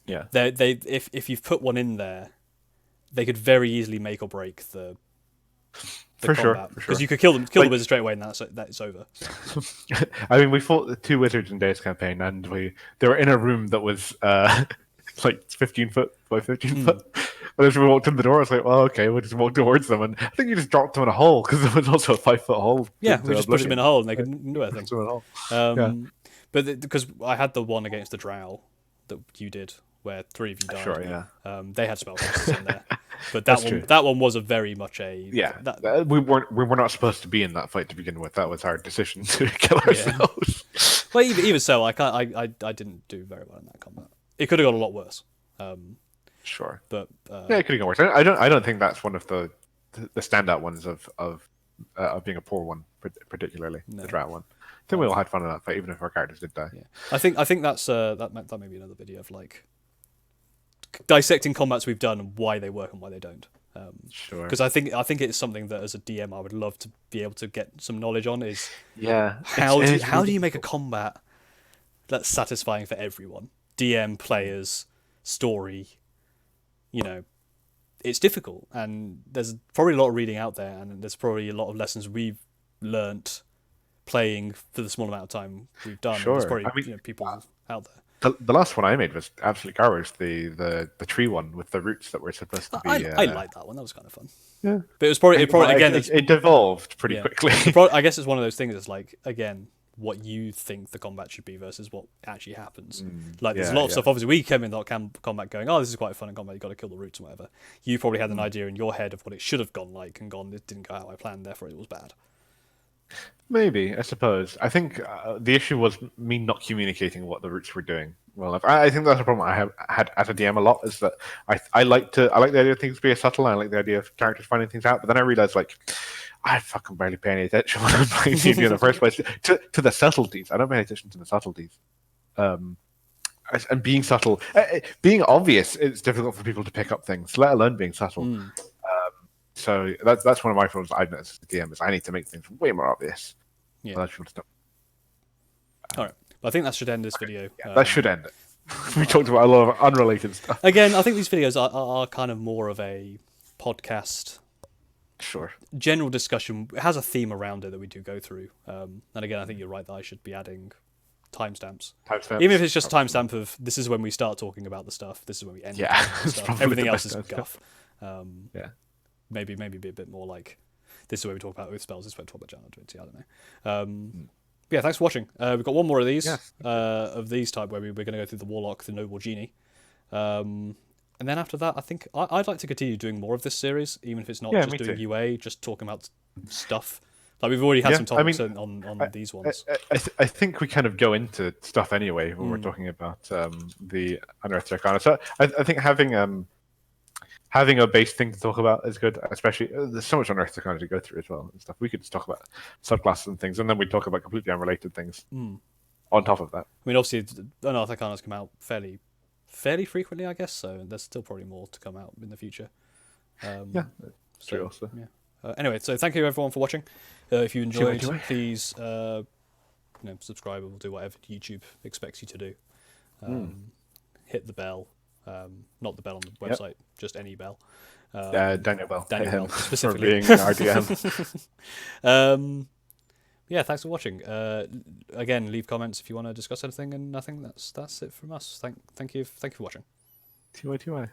Speaker 2: Yeah.
Speaker 1: If you've put one in there, they could very easily make or break the
Speaker 2: For sure,
Speaker 1: combat,
Speaker 2: for sure.
Speaker 1: because you could kill the
Speaker 2: Like-
Speaker 1: wizard straight away, and that's over.
Speaker 2: I mean, we fought the 2 wizards in Days campaign, and they were in a room that was like 15 foot by 15 foot. And as we walked in the door, I was like, well, okay, we'll just walk towards them. And I think you just dropped them in a hole, because there was also a 5-foot hole.
Speaker 1: Yeah, we just pushed them in a hole, and they couldn't do anything.
Speaker 2: Them in a hole.
Speaker 1: But because I had the one against the drow that you did, where 3 of you died.
Speaker 2: Sure, yeah.
Speaker 1: They had spellcasters in there, but that one was a very much a
Speaker 2: we were not supposed to be in that fight to begin with. That was our decision to kill ourselves.
Speaker 1: Well, even so, I didn't do very well in that combat. It could have gone a lot worse.
Speaker 2: Sure,
Speaker 1: but
Speaker 2: it could have gone worse. I don't think that's one of the standout ones of being a poor one, particularly the drow one. I think we all had fun in that fight, even if our characters did die.
Speaker 1: Yeah. I think that's that may be another video of like dissecting combats we've done and why they work and why they don't.
Speaker 2: Sure.
Speaker 1: Because I think it's something that as a DM I would love to be able to get some knowledge on. Is how do you make a combat that's satisfying for everyone? DM, players, story. You know, it's difficult, and there's probably a lot of reading out there, and there's probably a lot of lessons we've learnt playing for the small amount of time we've done.
Speaker 2: Sure.
Speaker 1: There's probably people out there.
Speaker 2: The last one I made was absolute garbage. The tree one with the roots that were supposed to be.
Speaker 1: I liked that one. That was kind of fun.
Speaker 2: Yeah,
Speaker 1: but it was probably again.
Speaker 2: It devolved pretty quickly.
Speaker 1: I guess it's one of those things. It's like, again, what you think the combat should be versus what actually happens. Like there's a lot of stuff. Obviously, we came in that combat going, "Oh, this is quite fun in combat. You got to kill the roots and whatever." You probably had an idea in your head of what it should have gone like, and it didn't go how I planned. Therefore, it was bad.
Speaker 2: Maybe, I suppose. I think the issue was me not communicating what the roots were doing well enough. I think that's a problem I have had as a DM a lot, is that I like the idea of things being subtle, and I like the idea of characters finding things out, but then I realized, like, I fucking barely pay any attention when I'm playing D&D in the first place to the subtleties. I don't pay any attention to the subtleties. And being subtle, being obvious, it's difficult for people to pick up things, let alone being subtle. So that's one of my problems I've noticed as a DM, is I need to make things way more obvious.
Speaker 1: Yeah.
Speaker 2: All
Speaker 1: right. Well, I think that should end this video.
Speaker 2: Yeah, that should end it. We talked about a lot of unrelated stuff.
Speaker 1: Again, I think these videos are kind of more of a podcast.
Speaker 2: Sure.
Speaker 1: General discussion. It has a theme around it that we do go through. And again, I think you're right that I should be adding timestamps. Even if it's just timestamp of this is when we start talking about the stuff, this is when we end the stuff. Everything else is guff. Maybe be a bit more like, this is where we talk about Oath spells, this is where we talk about Divinity, I don't know. Yeah, thanks for watching. We've got one more of these, of these type, where we're going to go through the Warlock, the Noble Genie. And then after that, I think I'd like to continue doing more of this series, even if it's not just doing UA, just talking about stuff. Like, we've already had some topics on these ones.
Speaker 2: I think we kind of go into stuff anyway when we're talking about the Unearthed Arcana. So I think having a base thing to talk about is good, especially there's so much Unearthed Arcana to go through as well and stuff. We could just talk about subclasses and things, and then we talk about completely unrelated things on top of that.
Speaker 1: I mean, obviously, Unearthed Arcanas come out fairly frequently, I guess, so there's still probably more to come out in the future.
Speaker 2: That's true also.
Speaker 1: Yeah. Anyway, so thank you everyone for watching. If you enjoyed, please subscribe or do whatever YouTube expects you to do. Hit the bell. Not the bell on the website, just any bell.
Speaker 2: Daniel Bell.
Speaker 1: Daniel Bell, specifically.
Speaker 2: For being our DM.
Speaker 1: Yeah, thanks for watching. Again, leave comments if you want to discuss anything, and I think that's it from us. Thank you for watching.
Speaker 2: TY.